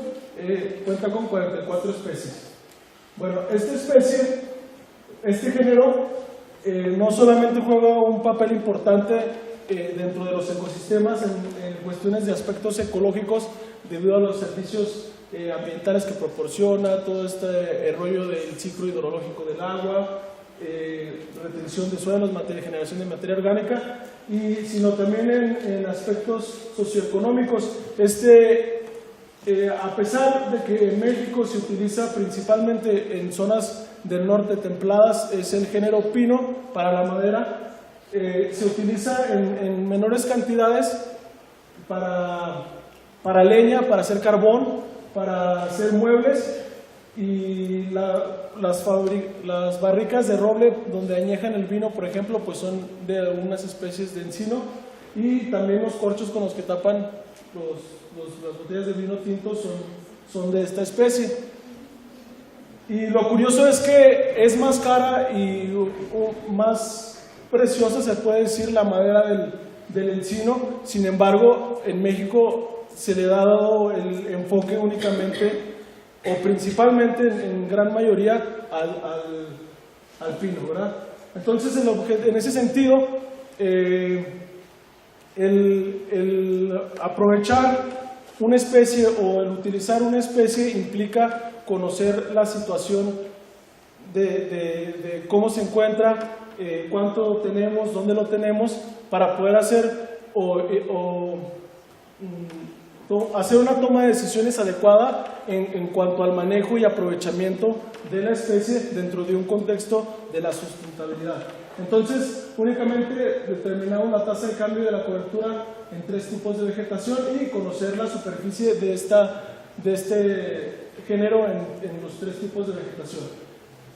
cuenta con 44 especies. Bueno, este género no solamente juega un papel importante dentro de los ecosistemas en cuestiones de aspectos ecológicos, debido a los servicios ambientales que proporciona, todo este rollo del ciclo hidrológico del agua, retención de suelos, generación de materia orgánica, sino también en aspectos socioeconómicos. A pesar de que en México se utiliza principalmente en zonas del norte templadas, es el género pino para la madera, se utiliza en menores cantidades para leña, para hacer carbón, para hacer muebles, y las barricas de roble donde añejan el vino, por ejemplo, pues son de algunas especies de encino, y también los corchos con los que tapan las botellas de vino tinto son de esta especie. Y lo curioso es que es más cara y más preciosa, se puede decir, la madera del encino. Sin embargo, en México se le ha dado el enfoque únicamente, o principalmente en gran mayoría, al pino, ¿verdad? Entonces, en ese sentido, el aprovechar una especie o el utilizar una especie implica conocer la situación de cómo se encuentra, cuánto tenemos, dónde lo tenemos, para poder hacer hacer una toma de decisiones adecuada en cuanto al manejo y aprovechamiento de la especie dentro de un contexto de la sustentabilidad. Entonces, únicamente determinamos la tasa de cambio de la cobertura en 3 tipos de vegetación y conocer la superficie de este género en los 3 tipos de vegetación.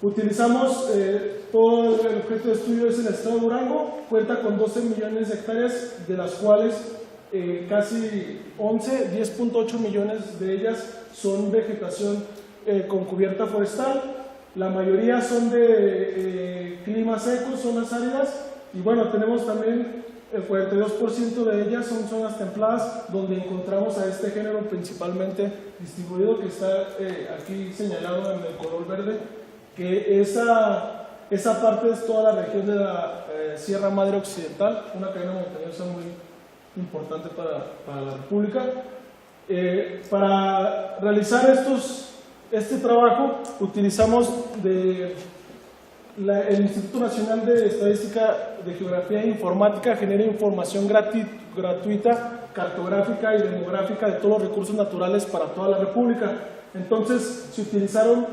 Utilizamos todo el objeto de estudio es el estado de Durango, cuenta con 12 millones de hectáreas, de las cuales casi 10.8 millones de ellas son vegetación con cubierta forestal. La mayoría son de climas secos, zonas áridas, y bueno, tenemos también el 42% de ellas son zonas templadas, donde encontramos a este género principalmente distribuido, que está aquí señalado en el color verde, que esa parte es toda la región de la Sierra Madre Occidental, una cadena montañosa muy importante para la República. Para realizar este trabajo utilizamos el Instituto Nacional de Estadística, de Geografía e Informática, genera información gratuita, cartográfica y demográfica de todos los recursos naturales para toda la República. Entonces se utilizaron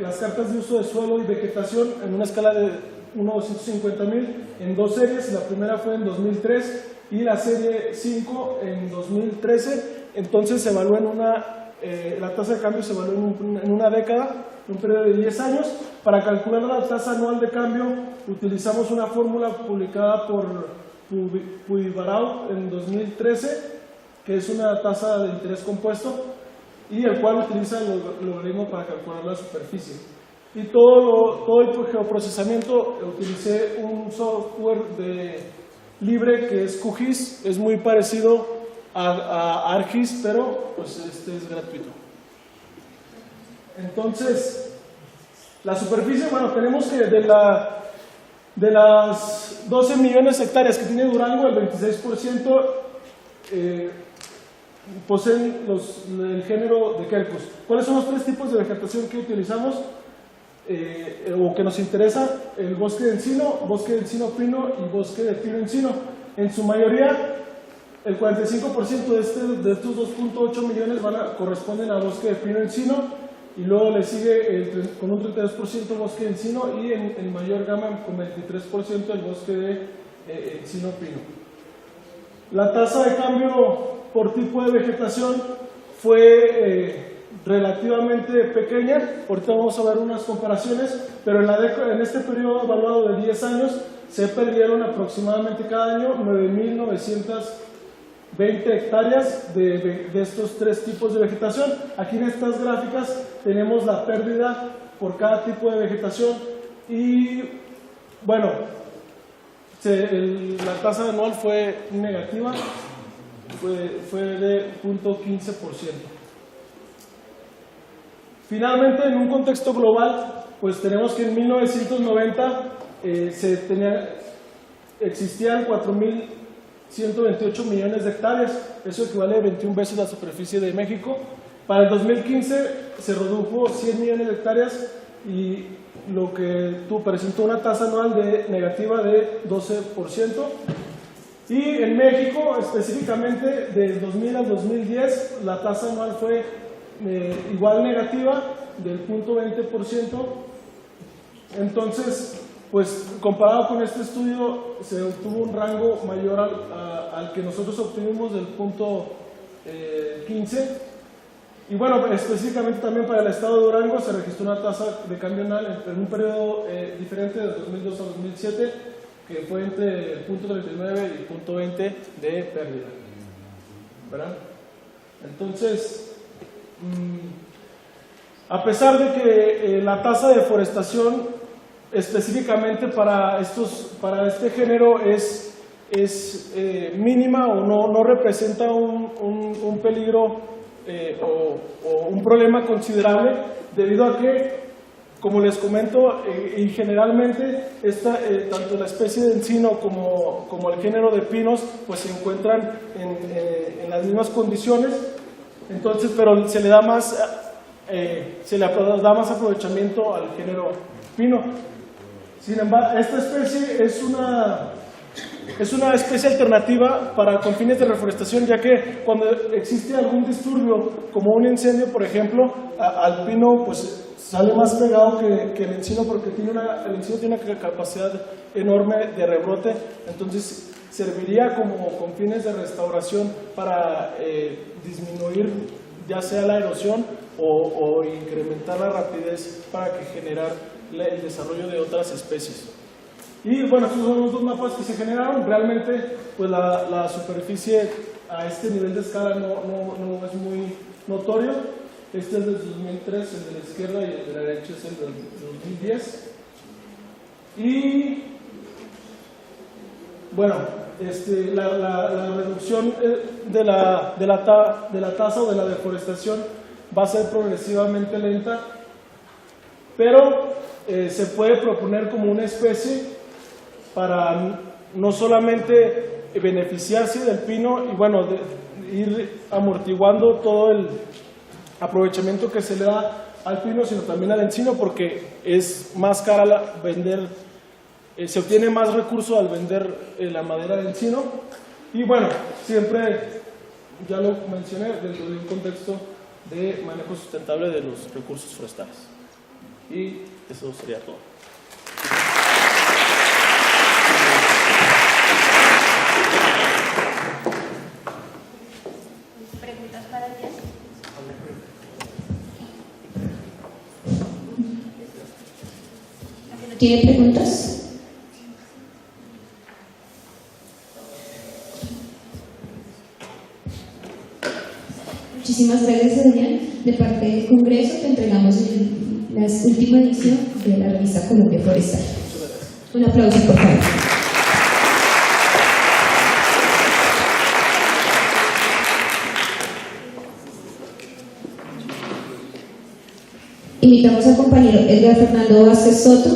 las cartas de uso de suelo y vegetación en una escala de 1 a 250,000 en 2 series. La primera fue en 2003 y la serie 5 en 2013. Entonces se evaluó la tasa de cambio se evaluó en una década, en un periodo de 10 años. Para calcular la tasa anual de cambio utilizamos una fórmula publicada por Puibarao en 2013, que es una tasa de interés compuesto, y el cual utiliza el logaritmo para calcular la superficie. Y todo el geoprocesamiento utilicé un software libre que es QGIS, es muy parecido a ArcGIS, pero pues es gratuito. Entonces, la superficie, bueno, tenemos que de las 12 millones de hectáreas que tiene Durango, el 26% poseen el género de Quercus. ¿Cuáles son los 3 tipos de vegetación que utilizamos o que nos interesa? El bosque de encino pino y bosque de pino encino. En su mayoría, el 45% de estos 2.8 millones corresponden a bosque de pino encino, y luego le sigue con un 32% bosque de encino, y en mayor gama con 23% el bosque de encino pino. La tasa de cambio por tipo de vegetación fue relativamente pequeña. Ahorita vamos a ver unas comparaciones, pero en este periodo evaluado de 10 años se perdieron aproximadamente cada año 9.920 hectáreas de estos 3 tipos de vegetación. Aquí en estas gráficas tenemos la pérdida por cada tipo de vegetación, y bueno, la tasa anual fue negativa, fue de 0.15%. Finalmente, en un contexto global, pues tenemos que en 1990 existían 4.128 millones de hectáreas, eso equivale a 21 veces la superficie de México. Para el 2015 se redujo 100 millones de hectáreas, y lo que presentó una tasa anual negativa de 12%. Y en México, específicamente, del 2000 al 2010, la tasa anual fue igual negativa, del 0.20%. Entonces, pues comparado con este estudio, se obtuvo un rango mayor al que nosotros obtuvimos, del 0.15. Y bueno, específicamente también para el estado de Durango se registró una tasa de cambio anual en un periodo diferente, de 2002 a 2007, que fue entre el 0.39 y el 0.20 de pérdida, ¿verdad? Entonces, a pesar de que la tasa de deforestación específicamente para este género es mínima, o no representa un peligro o un problema considerable, debido a que, como les comento, y generalmente tanto la especie de encino como el género de pinos pues se encuentran en las mismas condiciones. Entonces, pero se le da más aprovechamiento al género pino. Sin embargo, esta especie es una especie alternativa con fines de reforestación, ya que cuando existe algún disturbio, como un incendio, por ejemplo, al pino pues sale más pegado que el encino, porque el encino tiene una capacidad enorme de rebrote. Entonces serviría con fines de restauración para disminuir ya sea la erosión o incrementar la rapidez para generar el desarrollo de otras especies. Y bueno, estos son los dos mapas que se generaron. Realmente pues la superficie a este nivel de escala no es muy notorio. Este es del 2003, el de la izquierda, y el de la derecha es el del 2010. Y bueno, la reducción de la tasa o de la deforestación va a ser progresivamente lenta, pero se puede proponer como una especie para no solamente beneficiarse del pino y bueno, ir amortiguando todo el aprovechamiento que se le da al pino, sino también al encino, porque es más cara vender, se obtiene más recursos al vender la madera de encino. Y bueno, siempre, ya lo mencioné, dentro de un contexto de manejo sustentable de los recursos forestales. Y eso sería todo. ¿Preguntas para el día? ¿Tiene preguntas? Muchísimas gracias, Adrián. De parte del Congreso te entregamos la última edición de la revista Colombia Forestal. Un aplauso, por favor. Invitamos al compañero Edgar Fernando Vázquez Soto,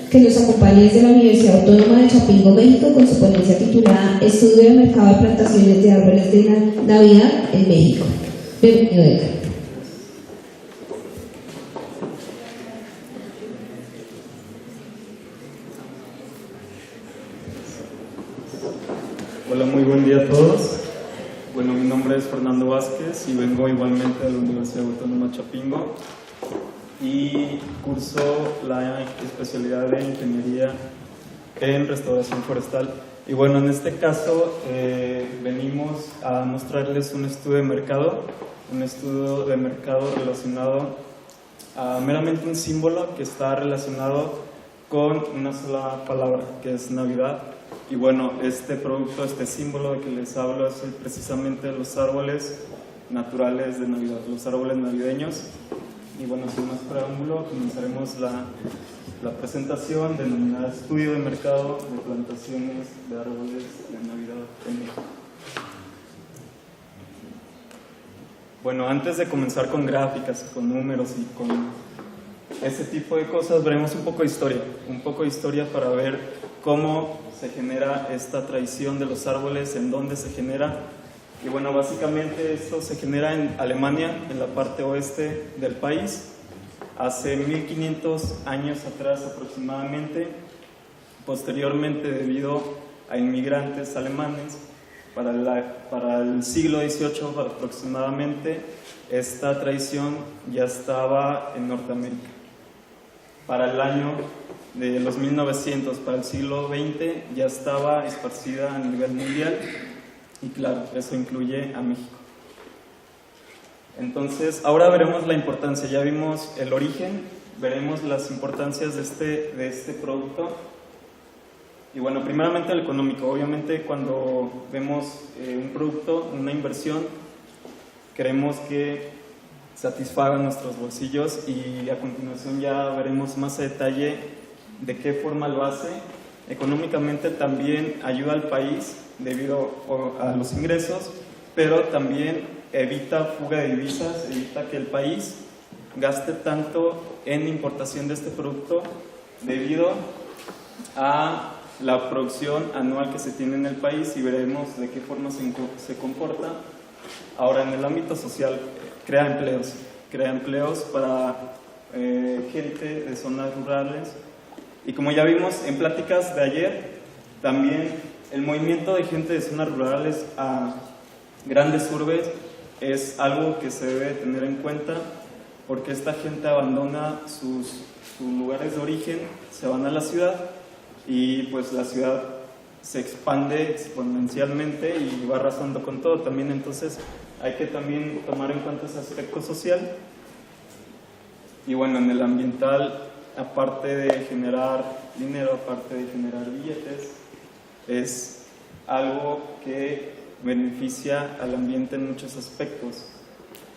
que nos acompañe desde la Universidad Autónoma de Chapingo, México, con su ponencia titulada Estudio de mercado de plantaciones de árboles de Navidad en México. Bienvenido, Edgar. Hola, muy buen día a todos. Bueno, mi nombre es Fernando Vázquez y vengo igualmente de la Universidad Autónoma de Chapingo y curso la especialidad de Ingeniería en Restauración Forestal. Y bueno, en este caso venimos a mostrarles un estudio de mercado relacionado a meramente un símbolo que está relacionado con una sola palabra, que es Navidad. Y bueno, este producto, este símbolo de que les hablo es precisamente los árboles naturales de Navidad, los árboles navideños. Y bueno, sin más preámbulo, comenzaremos la presentación denominada Estudio de Mercado de Plantaciones de Árboles de Navidad en México. Bueno, antes de comenzar con gráficas, con números y con ese tipo de cosas, veremos un poco de historia para ver cómo se genera esta tradición de los árboles, en dónde se genera. Y bueno, básicamente esto se genera en Alemania, en la parte oeste del país, hace 1500 años atrás aproximadamente. Posteriormente, debido a inmigrantes alemanes, para el siglo XVIII aproximadamente, esta tradición ya estaba en Norteamérica. Para el año de los 1900, para el siglo XX, ya estaba esparcida a nivel mundial. Y claro, eso incluye a México. Entonces, ahora veremos la importancia. Ya vimos el origen, veremos las importancias de este producto. Y bueno, primeramente el económico. Obviamente, cuando vemos un producto, una inversión, queremos que satisfaga nuestros bolsillos, y a continuación ya veremos más a detalle de qué forma lo hace. Económicamente también ayuda al país debido a los ingresos, pero también evita fuga de divisas, evita que el país gaste tanto en importación de este producto debido a la producción anual que se tiene en el país, y veremos de qué forma se comporta Ahora, en el ámbito social, crea empleos para gente de zonas rurales. Y como ya vimos en pláticas de ayer, también el movimiento de gente de zonas rurales a grandes urbes es algo que se debe tener en cuenta, porque esta gente abandona sus lugares de origen, se van a la ciudad y pues la ciudad se expande exponencialmente y va arrasando con todo también. Entonces hay que también tomar en cuenta ese aspecto social. Y bueno, en el ambiental, aparte de generar dinero, aparte de generar billetes, es algo que beneficia al ambiente en muchos aspectos.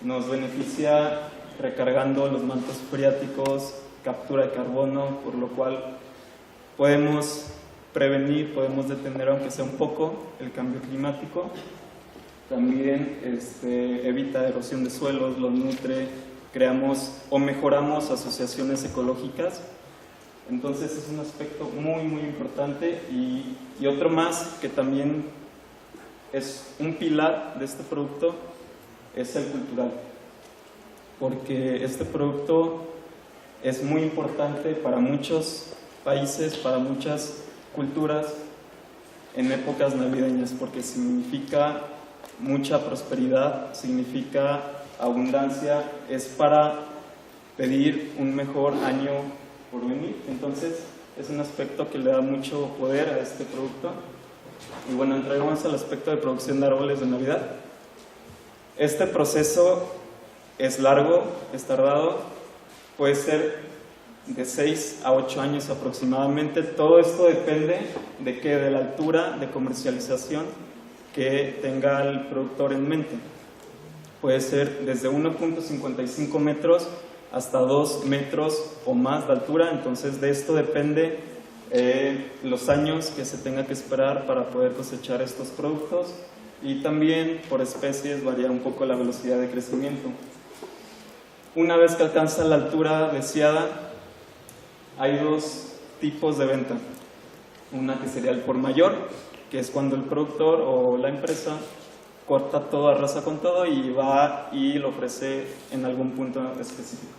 Nos beneficia recargando los mantos freáticos, captura de carbono, por lo cual podemos prevenir, podemos detener, aunque sea un poco, el cambio climático. También evita erosión de suelos, los nutre, creamos o mejoramos asociaciones ecológicas. Entonces es un aspecto muy importante. Y otro más que también es un pilar de este producto es el cultural, porque este producto es muy importante para muchos países, para muchas culturas en épocas navideñas, porque significa mucha prosperidad, significa abundancia, es para pedir un mejor año por venir. Entonces es un aspecto que le da mucho poder a este producto. Y bueno, entramos al aspecto de producción de árboles de Navidad. Este proceso es largo, es tardado, puede ser de 6 a 8 años aproximadamente. Todo esto depende de qué, de la altura de comercialización que tenga el productor en mente. Puede ser desde 1.55 metros hasta 2 metros o más de altura. Entonces de esto depende los años que se tenga que esperar para poder cosechar estos productos, y también por especies varía un poco la velocidad de crecimiento. Una vez que alcanza la altura deseada, hay dos tipos de venta. Una que sería el por mayor, que es cuando el productor o la empresa corta todo, arrasa con todo y va y lo ofrece en algún punto específico.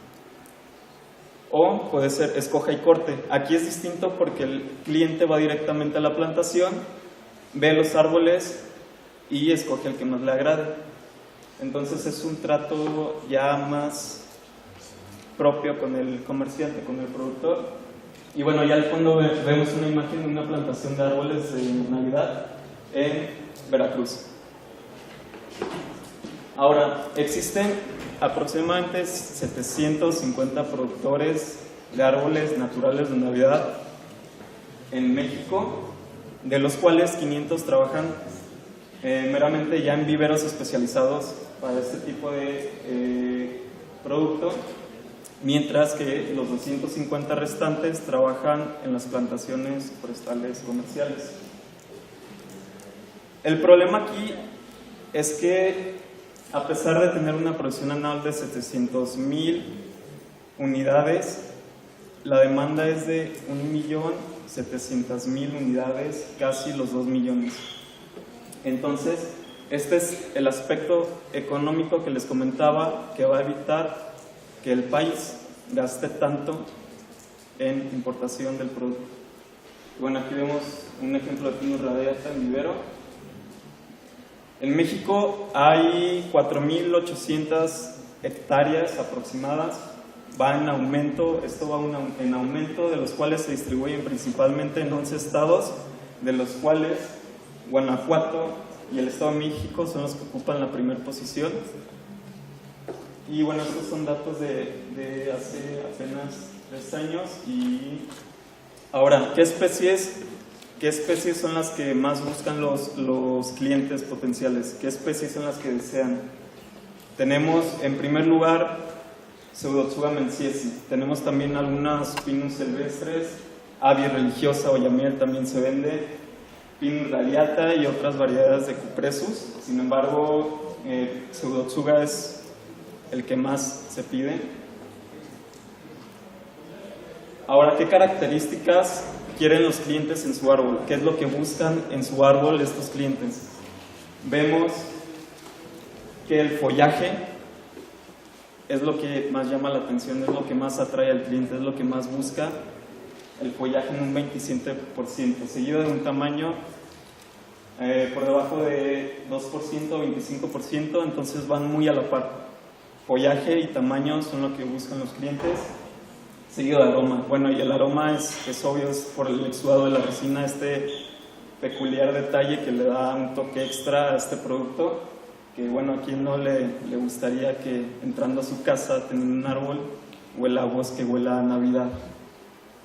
O puede ser escoja y corte. Aquí es distinto porque el cliente va directamente a la plantación, ve los árboles y escoge el que más le agrade. Entonces es un trato ya más propio con el comerciante, con el productor. Y bueno, ya al fondo vemos una imagen de una plantación de árboles de Navidad en Veracruz. Ahora, existen aproximadamente 750 productores de árboles naturales de Navidad en México, de los cuales 500 trabajan meramente ya en viveros especializados para este tipo de producto, mientras que los 250 restantes trabajan en las plantaciones forestales comerciales. El problema aquí es que, a pesar de tener una producción anual de 700,000 unidades, la demanda es de 1.700.000 unidades, casi los 2 millones. Entonces, este es el aspecto económico que les comentaba, que va a evitar que el país gaste tanto en importación del producto. Bueno, aquí vemos un ejemplo de Pinus radiata en vivero. En México hay 4.800 hectáreas aproximadas, va en aumento, esto va en aumento, de los cuales se distribuyen principalmente en 11 estados, de los cuales Guanajuato y el Estado de México son los que ocupan la primera posición. Y bueno, estos son datos de hace apenas 3 años. Y ahora, ¿qué especies son las que más buscan los clientes potenciales? ¿Qué especies son las que desean? Tenemos en primer lugar Pseudotsuga menziesi, tenemos también algunas Pinus silvestres, Abies religiosa o Yamier también se vende, Pinus radiata y otras variedades de Cupressus. Sin embargo, Pseudotsuga es el que más se pide. Ahora, ¿qué características quieren los clientes en su árbol? ¿Qué es lo que buscan en su árbol estos clientes? Vemos que el follaje es lo que más llama la atención, es lo que más atrae al cliente, es lo que más busca. El follaje en un 27%, seguido de un tamaño por debajo de 2% o 25%, entonces van muy a la par. Follaje y tamaño son lo que buscan los clientes, seguido de aroma. Bueno, y el aroma es obvio, es por el exudado de la resina, este peculiar detalle que le da un toque extra a este producto, que bueno, a quien no le gustaría que entrando a su casa, teniendo un árbol, huela a bosque, huela a Navidad.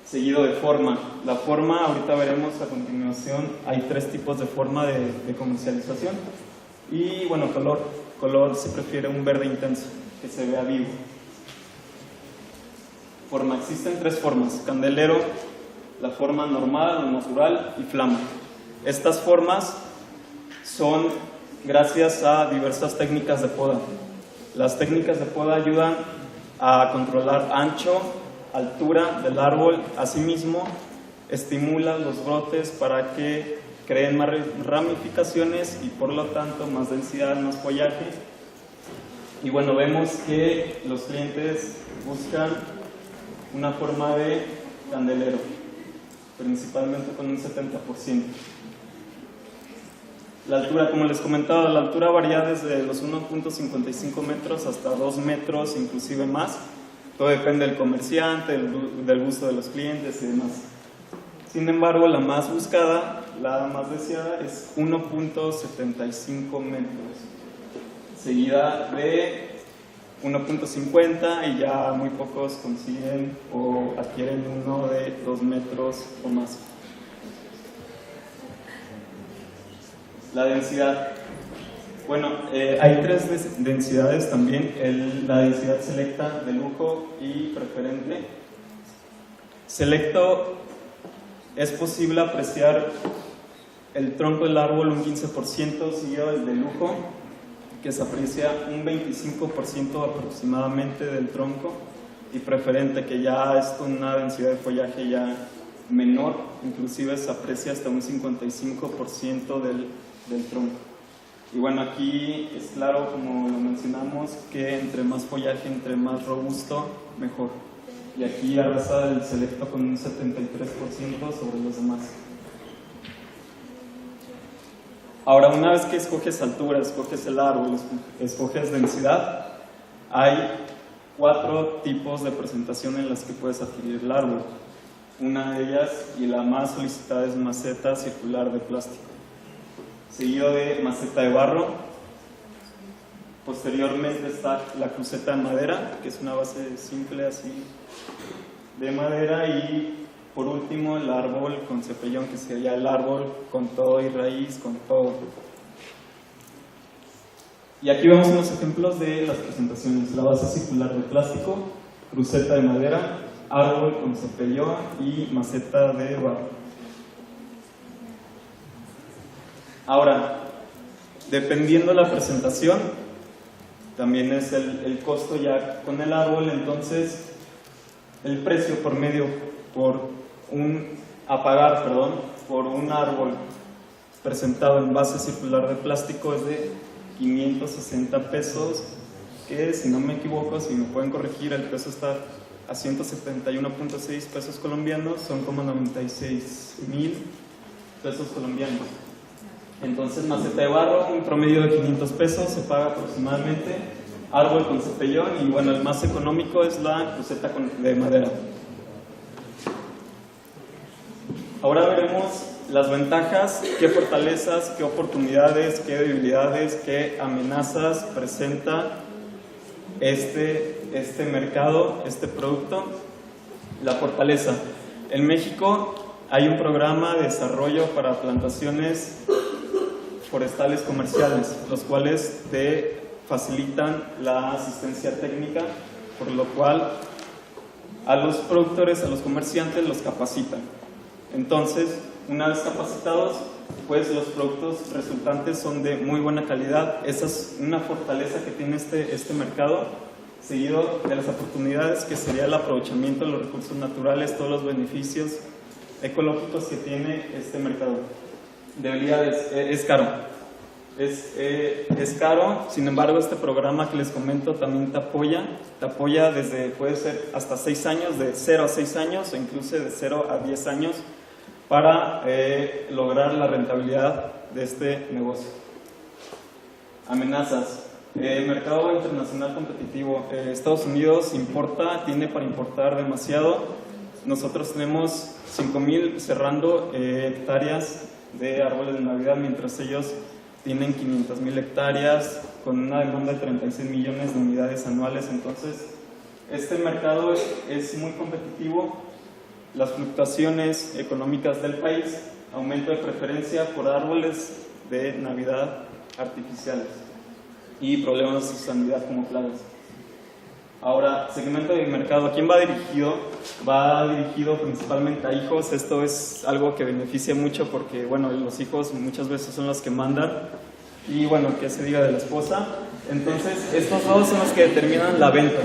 Seguido de forma. La forma, ahorita veremos a continuación, hay 3 tipos de forma de comercialización. Y bueno, color se prefiere un verde intenso, que se vea vivo. Forma, existen 3 formas: candelero, la forma normal o natural y flama. Estas formas son gracias a diversas técnicas de poda. Las técnicas de poda ayudan a controlar ancho, altura del árbol, asimismo estimulan los brotes para que creen más ramificaciones y por lo tanto más densidad, más follaje. Y bueno, vemos que los clientes buscan una forma de candelero, principalmente con un 70%. La altura, como les comentaba, la altura varía desde los 1.55 metros hasta 2 metros, inclusive más. Todo depende del comerciante, del gusto de los clientes y demás. Sin embargo, la más buscada, la más deseada, es 1.75 metros, seguida de 1.50 y ya muy pocos consiguen o adquieren uno de 2 metros o más. La densidad. Bueno, hay 3 densidades también, la densidad selecta, de lujo y preferente. Selecto, es posible apreciar el tronco del árbol un 15%, seguido del de lujo, que se aprecia un 25% aproximadamente del tronco, y preferente, que ya es con una densidad de follaje ya menor, inclusive se aprecia hasta un 55% del tronco. Y bueno, aquí es claro, como lo mencionamos, que entre más follaje, entre más robusto, mejor. Y aquí arrasa el selecto con un 73% sobre los demás. Ahora, una vez que escoges altura, escoges el árbol, escoges densidad, hay 4 tipos de presentación en las que puedes adquirir el árbol. Una de ellas, y la más solicitada, es maceta circular de plástico, seguido de maceta de barro. Posteriormente está la cruceta de madera, que es una base simple así de madera, y por último el árbol con cepellón, que sería el árbol con todo y raíz, con todo. Y aquí vemos unos ejemplos de las presentaciones: la base circular de plástico, cruceta de madera, árbol con cepellón y maceta de barro. Ahora, dependiendo la presentación, también es el costo ya con el árbol. Entonces el precio por un árbol presentado en base circular de plástico es de 560 pesos, que si no me equivoco, si me pueden corregir, el peso está a 171.6 pesos colombianos, son como 96,000 pesos colombianos. Entonces, maceta de barro, un promedio de 500 pesos se paga aproximadamente, árbol con cepellón, y bueno, el más económico es la cruceta de madera. Ahora veremos las ventajas, qué fortalezas, qué oportunidades, qué debilidades, qué amenazas presenta este mercado, este producto. La fortaleza. En México hay un programa de desarrollo para plantaciones forestales comerciales, los cuales te facilitan la asistencia técnica, por lo cual a los productores, a los comerciantes los capacitan. Entonces, una vez capacitados, pues los productos resultantes son de muy buena calidad. Esa es una fortaleza que tiene este mercado, seguido de las oportunidades, que sería el aprovechamiento de los recursos naturales, todos los beneficios ecológicos que tiene este mercado. Debilidades, es caro. Es caro, sin embargo este programa que les comento también te apoya desde, puede ser hasta 6 años, de 0 a 6 años o incluso de 0 a 10 años para lograr la rentabilidad de este negocio. Amenazas. Mercado internacional competitivo. Estados Unidos tiene para importar demasiado. Nosotros tenemos 5,000 cerrando hectáreas de árboles de Navidad, mientras ellos tienen 500,000 hectáreas con una demanda de 36 millones de unidades anuales. Entonces, este mercado es muy competitivo. Las fluctuaciones económicas del país, aumento de preferencia por árboles de Navidad artificiales y problemas de sostenibilidad como plagas. Ahora, segmento de mercado, ¿a quién va dirigido? Va dirigido principalmente a hijos. Esto es algo que beneficia mucho porque, bueno, los hijos muchas veces son los que mandan. Y, bueno, que se diga de la esposa. Entonces, estos dos son los que determinan la venta.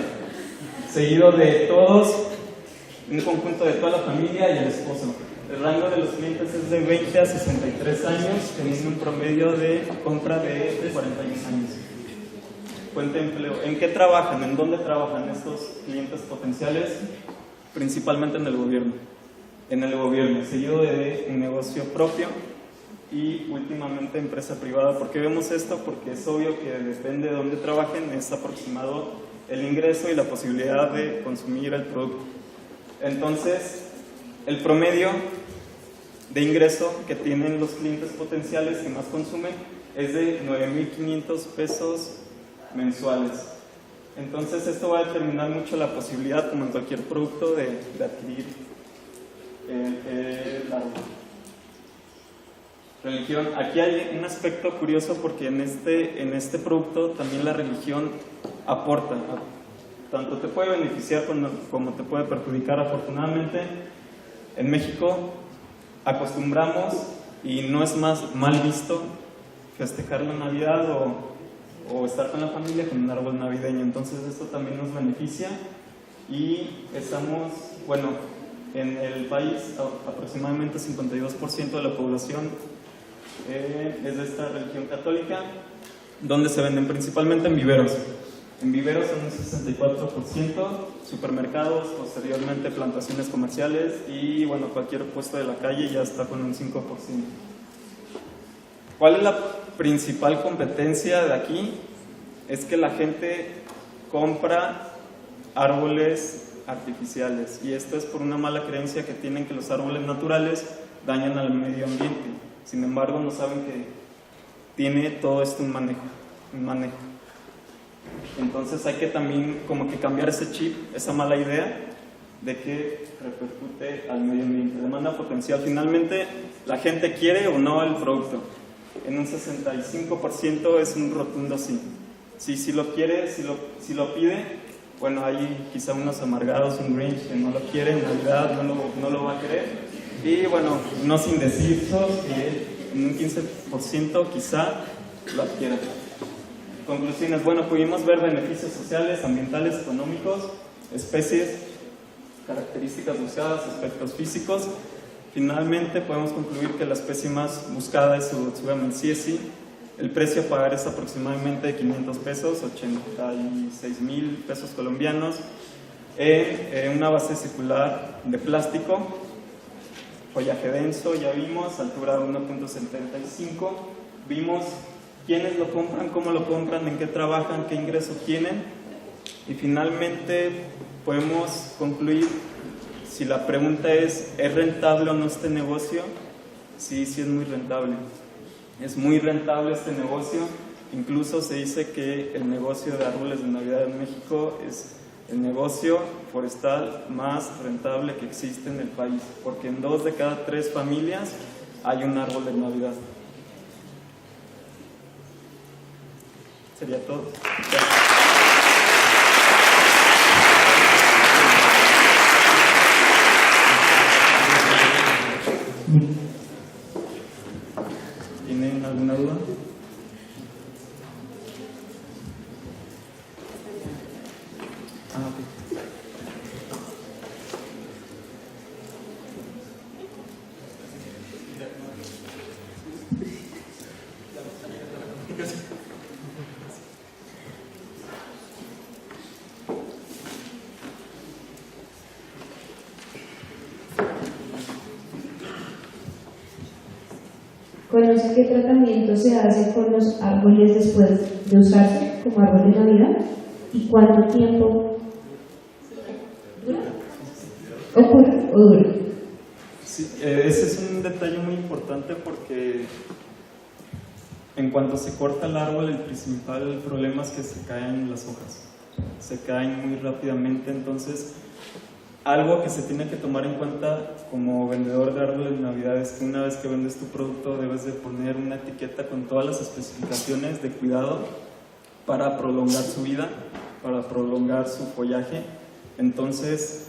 Seguido de todos, un conjunto de toda la familia y el esposo. El rango de los clientes es de 20 a 63 años, teniendo un promedio de compra de 41 años. Fuente de empleo. ¿En qué trabajan? ¿En dónde trabajan estos clientes potenciales? Principalmente en el gobierno. En el gobierno, seguido de un negocio propio y últimamente empresa privada. ¿Por qué vemos esto? Porque es obvio que depende de dónde trabajen, es aproximado el ingreso y la posibilidad de consumir el producto. Entonces, el promedio de ingreso que tienen los clientes potenciales que más consumen es de 9,500 pesos mensuales. Entonces esto va a determinar mucho la posibilidad, como en cualquier producto, de adquirir el árbol. Religión. Aquí hay un aspecto curioso porque en este producto también la religión aporta. Tanto te puede beneficiar como te puede perjudicar. Afortunadamente, en México acostumbramos, y no es más mal visto, festejar la Navidad o estar con la familia con un árbol navideño. Entonces esto también nos beneficia y estamos, bueno, en el país aproximadamente 52% de la población es de esta religión católica, donde se venden principalmente en viveros. En viveros son un 64%, supermercados, posteriormente plantaciones comerciales y, bueno, cualquier puesto de la calle ya está con un 5%. ¿Cuál es la principal competencia de aquí? Es que la gente compra árboles artificiales, y esto es por una mala creencia que tienen, que los árboles naturales dañan al medio ambiente. Sin embargo, no saben que tiene todo esto un manejo. Entonces hay que también como que cambiar ese chip, esa mala idea de que repercute al medio ambiente. Demanda potencial. Finalmente, la gente quiere o no el producto. En un 65% es un rotundo sí. Si lo quiere, si lo pide, bueno, hay quizá unos amargados, un Grinch que no lo quiere, en realidad no lo va a querer. Y, bueno, unos indecisos que en un 15% quizá lo adquieran. Conclusiones. Bueno, pudimos ver beneficios sociales, ambientales, económicos, especies, características buscadas, aspectos físicos. Finalmente, podemos concluir que la especie más buscada es su Tsuga menziesi. El precio a pagar es aproximadamente de 500 pesos, 86,000 pesos colombianos, en una base circular de plástico, follaje denso, ya vimos, altura de 1.75, vimos quiénes lo compran, cómo lo compran, en qué trabajan, qué ingreso tienen, y finalmente podemos concluir si la pregunta ¿es rentable o no este negocio? Sí es muy rentable. Es muy rentable este negocio. Incluso se dice que el negocio de árboles de Navidad en México es el negocio forestal más rentable que existe en el país, porque en 2 de cada 3 familias hay un árbol de Navidad. Sería todo. Gracias. ¿Tienen alguna duda? Ok. ¿Conoce qué tratamiento se hace con los árboles después de usarse como árbol de Navidad? ¿Y cuánto tiempo dura? ¿Ocurre o dura? Sí, ese es un detalle muy importante porque en cuanto se corta el árbol, el principal problema es que se caen las hojas, se caen muy rápidamente. Entonces, algo que se tiene que tomar en cuenta como vendedor de árboles de Navidad es que una vez que vendes tu producto debes de poner una etiqueta con todas las especificaciones de cuidado para prolongar su vida, para prolongar su follaje. Entonces,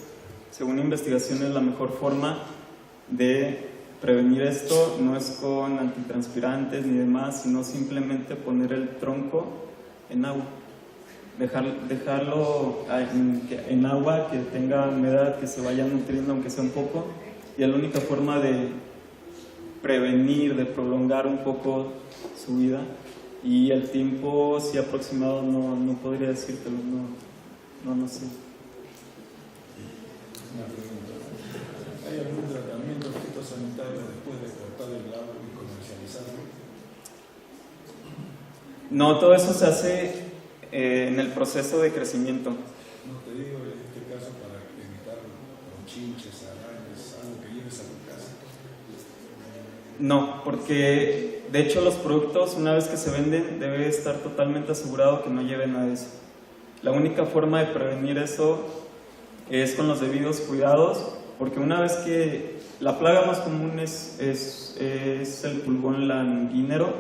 según investigaciones, la mejor forma de prevenir esto no es con antitranspirantes ni demás, sino simplemente poner el tronco en agua, dejarlo en agua, que tenga humedad, que se vaya nutriendo aunque sea un poco, y es la única forma de prevenir, de prolongar un poco su vida. Y el tiempo sí aproximado no podría decírtelo, no sé. ¿Hay algún tratamiento fitosanitario después de cortar el árbol y comercializarlo? No, todo eso se hace en el proceso de crecimiento. No te digo en este caso para evitar chinches, arañas, algo que lleves a tu casa. No, porque de hecho los productos una vez que se venden debe estar totalmente asegurado que no lleven nada de eso. La única forma de prevenir eso es con los debidos cuidados, porque una vez que la plaga más común es el pulgón languínero.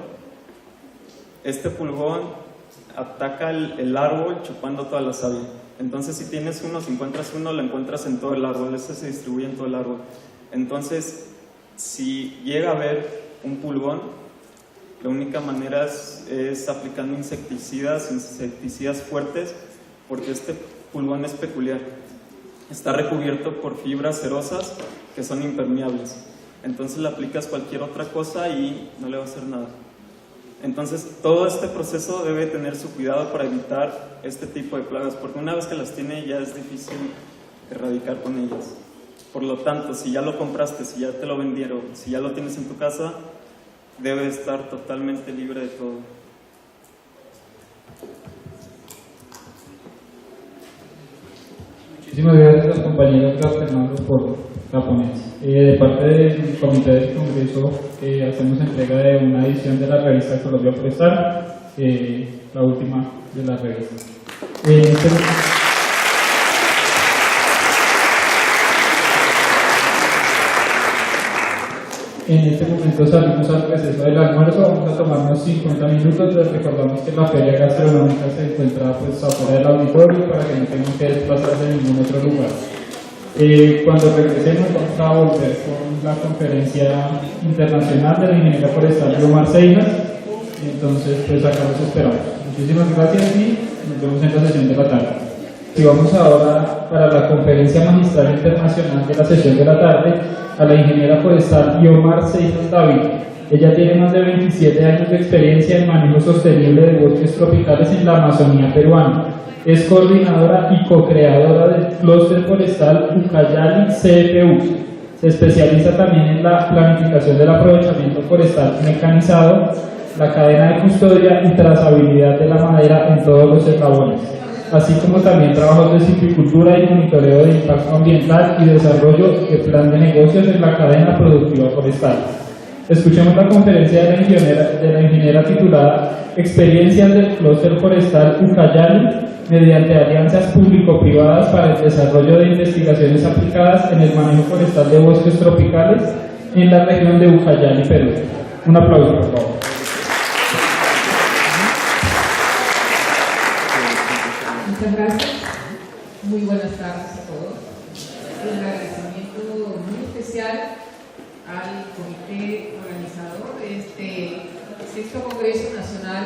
Este pulgón ataca el árbol chupando toda la savia. Entonces si tienes uno, si encuentras uno, lo encuentras en todo el árbol, ese se distribuye en todo el árbol. Entonces, si llega a haber un pulgón, la única manera es aplicando insecticidas fuertes, porque este pulgón es peculiar. Está recubierto por fibras cerosas que son impermeables. Entonces le aplicas cualquier otra cosa y no le va a hacer nada. Entonces todo este proceso debe tener su cuidado para evitar este tipo de plagas, porque una vez que las tiene ya es difícil erradicar con ellas. Por lo tanto, si ya lo compraste, si ya te lo vendieron, si ya lo tienes en tu casa, debe estar totalmente libre de todo. Muchísimas gracias a los compañeros Fernando por la ponencia. De parte del comité del Congreso hacemos entrega de una edición de la revista Colombia Forestal, la última de la revista. En este momento salimos al receso del almuerzo, vamos a tomarnos 50 minutos, les recordamos que la feria gastronómica se encuentra pues afuera del auditorio para que no tengan que desplazarse a ningún otro lugar. Cuando regresemos vamos a volver con la conferencia internacional de la ingeniería forestal Biomar Seinas, entonces pues acá los esperamos. Muchísimas gracias y nos vemos en la sesión de la tarde. Y vamos ahora para la conferencia magistral internacional de la sesión de la tarde a la ingeniera forestal Biomar Seinas David. Ella tiene más de 27 años de experiencia en manejo sostenible de bosques tropicales en la Amazonía peruana. Es coordinadora y co-creadora del clúster forestal Ucayali CPU. Se especializa también en la planificación del aprovechamiento forestal mecanizado, la cadena de custodia y trazabilidad de la madera en todos los eslabones, así como también trabajos de silvicultura y monitoreo de impacto ambiental y desarrollo de plan de negocios en la cadena productiva forestal. Escuchemos la conferencia de la ingeniera titulada Experiencias del clúster forestal Ucayali mediante alianzas público-privadas para el desarrollo de investigaciones aplicadas en el manejo forestal de bosques tropicales en la región de Ucayali, Perú. Un aplauso, por favor. Muchas gracias. Muy buenas tardes a todos. Un agradecimiento muy especial al comité organizador de este 6º Congreso Nacional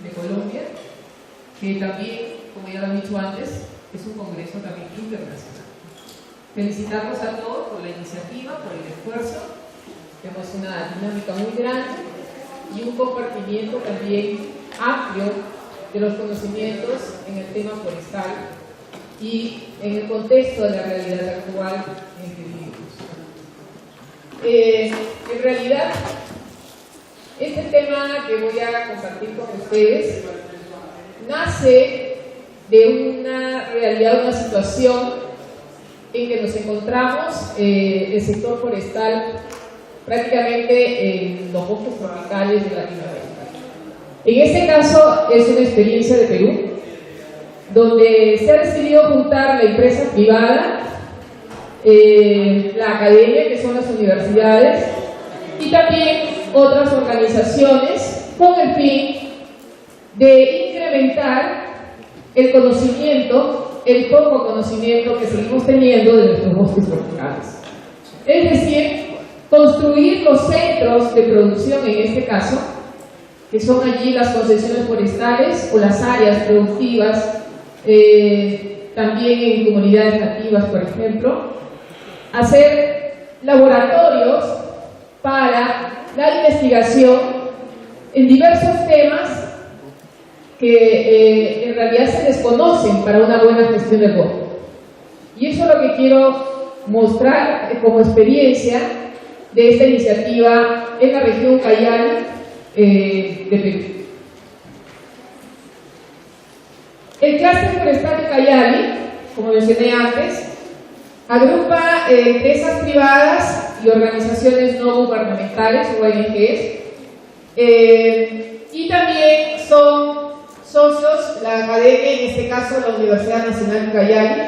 de Colombia, que también, como ya lo han dicho antes, es un congreso también internacional. Felicitarlos a todos por la iniciativa, por el esfuerzo. Tenemos una dinámica muy grande y un compartimiento también amplio de los conocimientos en el tema forestal y en el contexto de la realidad actual en que vivimos. En realidad, este tema que voy a compartir con ustedes nace de una realidad, una situación en que nos encontramos el sector forestal prácticamente en los bosques tropicales de Latinoamérica. En este caso es una experiencia de Perú, donde se ha decidido juntar la empresa privada, la academia, que son las universidades, y también otras organizaciones con el fin de incrementar el conocimiento, el poco conocimiento que seguimos teniendo de nuestros bosques tropicales. Es decir, construir los centros de producción, en este caso, que son allí las concesiones forestales o las áreas productivas, también en comunidades nativas, por ejemplo, hacer laboratorios para la investigación en diversos temas que en realidad se desconocen para una buena gestión del bosque. Y eso es lo que quiero mostrar como experiencia de esta iniciativa en la región Cayali de Perú. El clúster forestal de Cayali, como mencioné antes, agrupa empresas privadas y organizaciones no gubernamentales, ONGs, y también son socios la academia, en este caso la Universidad Nacional de Cayali.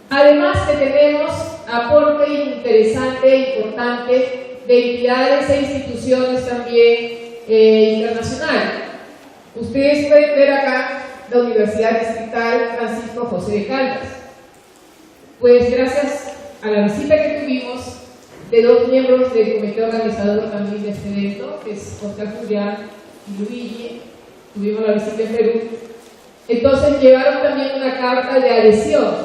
Además que tenemos aporte interesante e importante de entidades e instituciones también internacionales. Ustedes pueden ver acá la Universidad Distrital Francisco José de Caldas. Pues gracias a la visita que tuvimos de dos miembros del comité organizador también de este evento, que es Oscar Julián y Luigi, tuvimos la visita en Perú, entonces llevaron también una carta de adhesión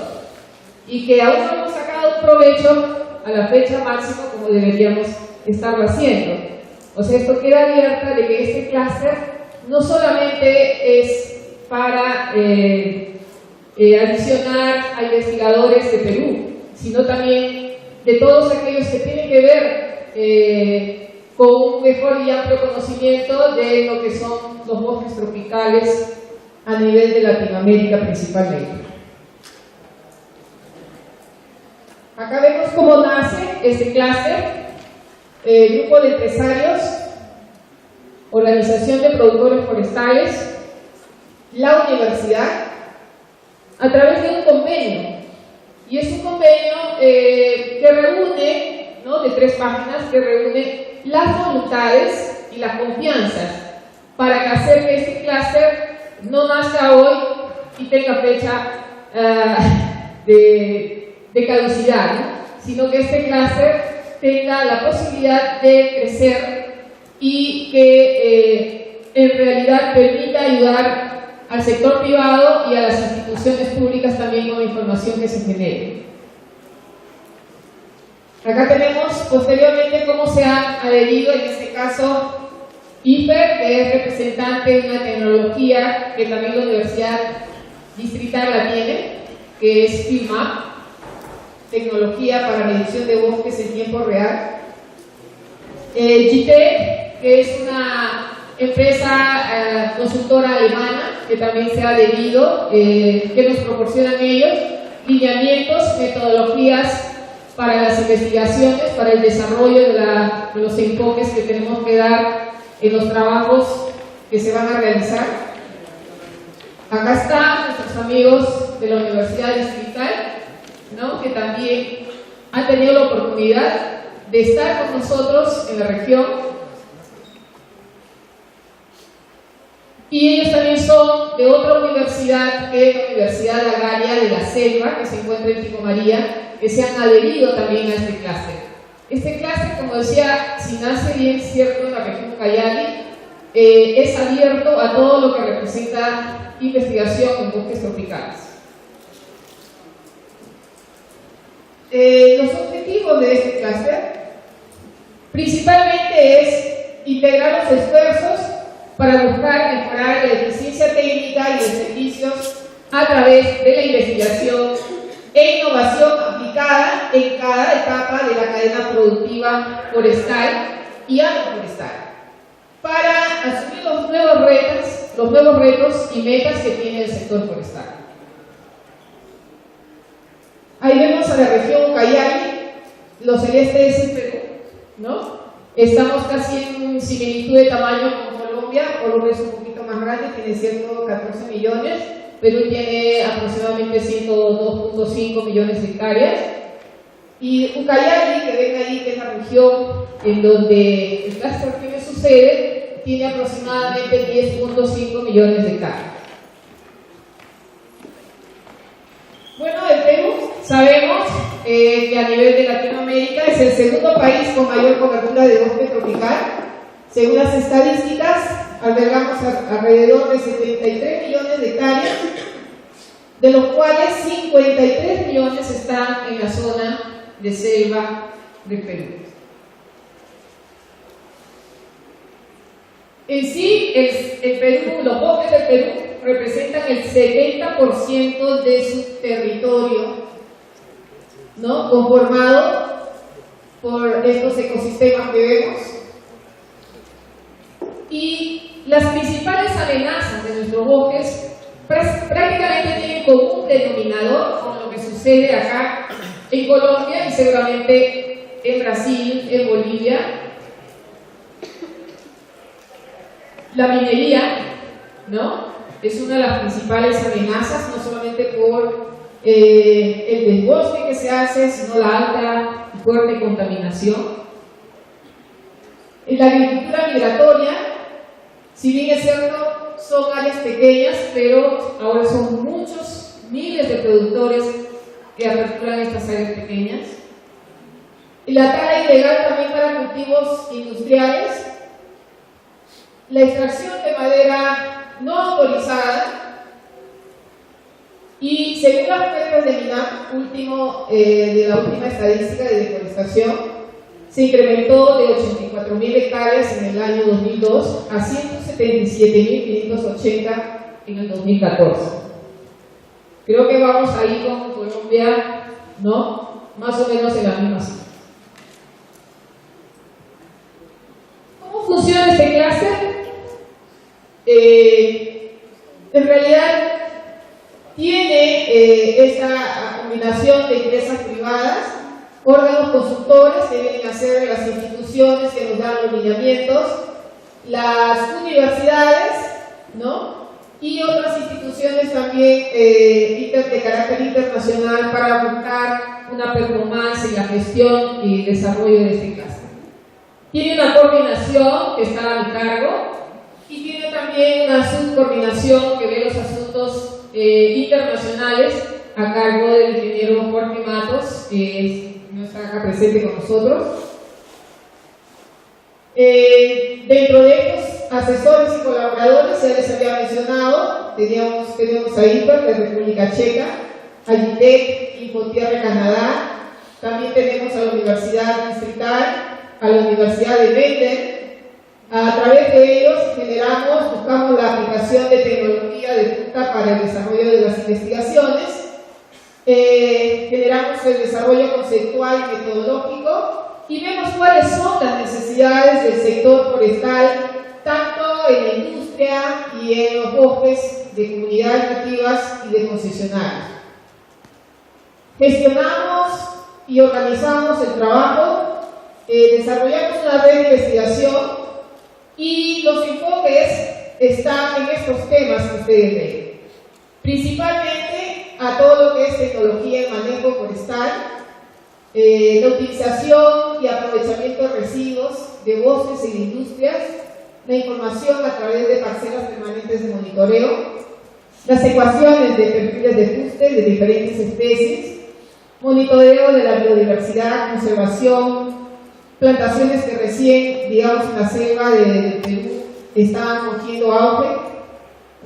y que aún no hemos sacado provecho a la fecha máxima como deberíamos estarlo haciendo. O sea, esto queda abierta de que este clúster no solamente es para adicionar a investigadores de Perú, sino también de todos aquellos que tienen que ver con un mejor y amplio conocimiento de lo que son los bosques tropicales a nivel de Latinoamérica principalmente. Acá vemos cómo nace este clúster, grupo de empresarios, organización de productores forestales, la universidad, a través de un convenio. Y es un convenio que reúne, ¿no?, de 3 páginas, que reúne las voluntades y las confianzas para que hacer que este clúster no nazca hoy y tenga fecha de caducidad, ¿no?, sino que este clúster tenga la posibilidad de crecer y que en realidad permita ayudar al sector privado y a las instituciones públicas también con la información que se genere. Acá tenemos posteriormente cómo se han adherido, en este caso, IFER, que es representante de una tecnología que también la Universidad Distrital la tiene, que es FieldMap, tecnología para medición de bosques en tiempo real. GITEC, que es una empresa consultora alemana que también se ha adherido, que nos proporcionan ellos lineamientos, metodologías para las investigaciones, para el desarrollo de los enfoques que tenemos que dar en los trabajos que se van a realizar. Acá están nuestros amigos de la Universidad Distrital, ¿no?, que también han tenido la oportunidad de estar con nosotros en la región. Y ellos también son de otra universidad, que es la Universidad Agraria de la Selva, que se encuentra en Pico María, que se han adherido también a este clúster. Este clúster, como decía, si nace bien cierto en la región Cayali, es abierto a todo lo que representa investigación en bosques tropicales. Los objetivos de este clúster principalmente es integrar los esfuerzos para buscar mejorar la eficiencia técnica y los servicios a través de la investigación e innovación aplicada en cada etapa de la cadena productiva forestal y agroforestal, para asumir los nuevos retos y metas que tiene el sector forestal. Ahí vemos a la región Ucayali, lo celeste es el Perú, ¿no? Estamos casi en similitud de tamaño con Colombia. Colombia es un poquito más grande, tiene 114 millones, Perú tiene aproximadamente 102.5 millones de hectáreas. Y Ucayali, que ven ahí, que es la región en donde el clúster que sucede, tiene aproximadamente 10.5 millones de hectáreas. Bueno, el Perú, sabemos que a nivel de Latinoamérica es el segundo país con mayor cobertura de bosque tropical. Según las estadísticas, albergamos alrededor de 73 millones de hectáreas, de los cuales 53 millones están en la zona de selva del Perú. En sí, el Perú, los bosques del Perú representan el 70% de su territorio, ¿no? Conformado por estos ecosistemas que vemos. Y las principales amenazas de nuestros bosques prácticamente tienen como un denominador con lo que sucede acá en Colombia y seguramente en Brasil, en Bolivia. La minería, ¿no? Es una de las principales amenazas, no solamente por el desbosque que se hace, sino la alta y fuerte contaminación. En la agricultura migratoria, si bien es cierto, son áreas pequeñas, pero ahora son muchos, miles de productores que aperturan estas áreas pequeñas. Y la tala ilegal también para cultivos industriales. La extracción de madera no autorizada. Y según las cuentas de MINAM, de la última estadística de deforestación, se incrementó de 84.000 hectáreas en el año 2002 a 177.580 en el 2014. Creo que vamos ahí con Colombia, ¿no? Más o menos en la misma cifra. ¿Cómo funciona este clúster? En realidad tiene esta combinación de empresas privadas, órganos consultores que vienen a ser las instituciones que nos dan los lineamientos, las universidades, ¿no? Y otras instituciones también de carácter internacional para buscar una performance en la gestión y desarrollo de este clúster. Tiene una coordinación que está a mi cargo y tiene también una subcoordinación que ve los asuntos internacionales a cargo del ingeniero Jorge Matos, que no está acá presente con nosotros. Dentro de estos asesores y colaboradores, ya les había mencionado, tenemos a IPER de República Checa, a ITEC, Infotierra, Canadá, también tenemos a la Universidad Distrital, a la Universidad de Menden. A través de ellos buscamos la aplicación de tecnología de punta para el desarrollo de las investigaciones, generamos el desarrollo conceptual y metodológico y vemos cuáles son las necesidades del sector forestal, tanto en la industria y en los bosques de comunidades nativas y de concesionarios. Gestionamos y organizamos el trabajo, desarrollamos una red de investigación y los enfoques están en estos temas que ustedes ven. Principalmente a todo lo que es tecnología y manejo forestal, la utilización y aprovechamiento de residuos de bosques y de industrias, la información a través de parcelas permanentes de monitoreo, las ecuaciones de perfiles de fuste de diferentes especies, monitoreo de la biodiversidad, conservación, plantaciones que recién, digamos, en la selva de Perú están cogiendo auge,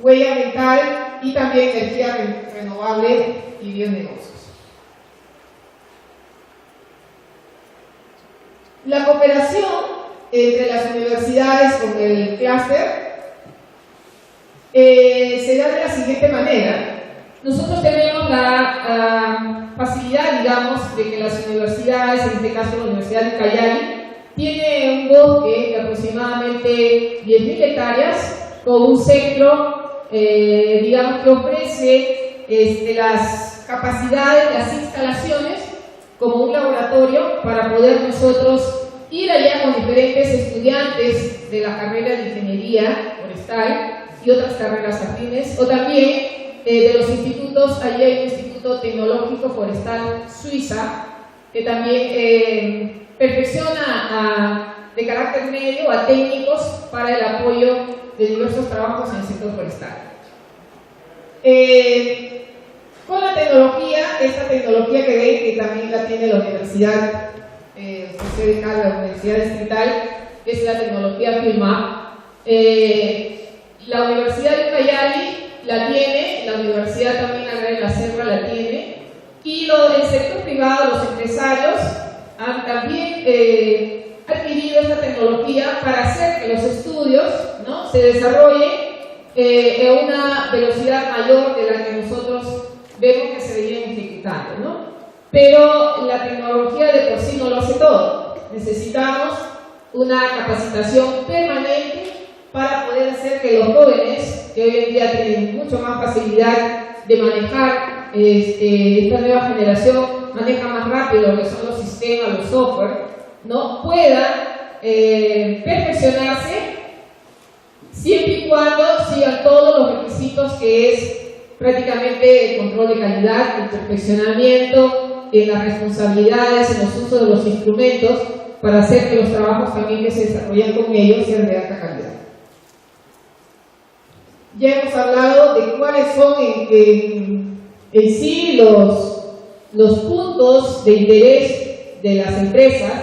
huella ambiental y también energía renovable y bionegocios. La cooperación entre las universidades con el clúster se da de la siguiente manera. Nosotros tenemos la facilidad, digamos, de que las universidades, en este caso la Universidad de Ucayali, tiene un bosque de aproximadamente 10.000 hectáreas con un centro, digamos, que ofrece las capacidades, las instalaciones como un laboratorio para poder nosotros ir allá con diferentes estudiantes de la carrera de ingeniería forestal y otras carreras afines, o también de los institutos. Allí hay un Instituto Tecnológico Forestal Suiza que también perfecciona de carácter medio a técnicos para el apoyo de diversos trabajos en el sector forestal. Con la tecnología, esta tecnología que ven, que también la tiene la Universidad la Universidad Distrital, que es la tecnología FILMAP. La Universidad de Ucayali la tiene, la Universidad también de la Sierra la tiene, y el sector privado, los empresarios, han también adquirido esta tecnología para hacer que los estudios, ¿no?, se desarrollen en una velocidad mayor de la que nosotros vemos que se viene ejecutando, ¿no? Pero la tecnología de por sí no lo hace todo. Necesitamos una capacitación permanente para poder hacer que los jóvenes, que hoy en día tienen mucho más facilidad de manejar, esta nueva generación maneja más rápido lo que son los sistemas, los software, ¿no?, puedan perfeccionarse siempre y cuando sigan todos los requisitos que es prácticamente el control de calidad, el perfeccionamiento, en las responsabilidades, en los usos de los instrumentos, para hacer que los trabajos también que se desarrollan con ellos sean de alta calidad. Ya hemos hablado de cuáles son en sí los puntos de interés de las empresas,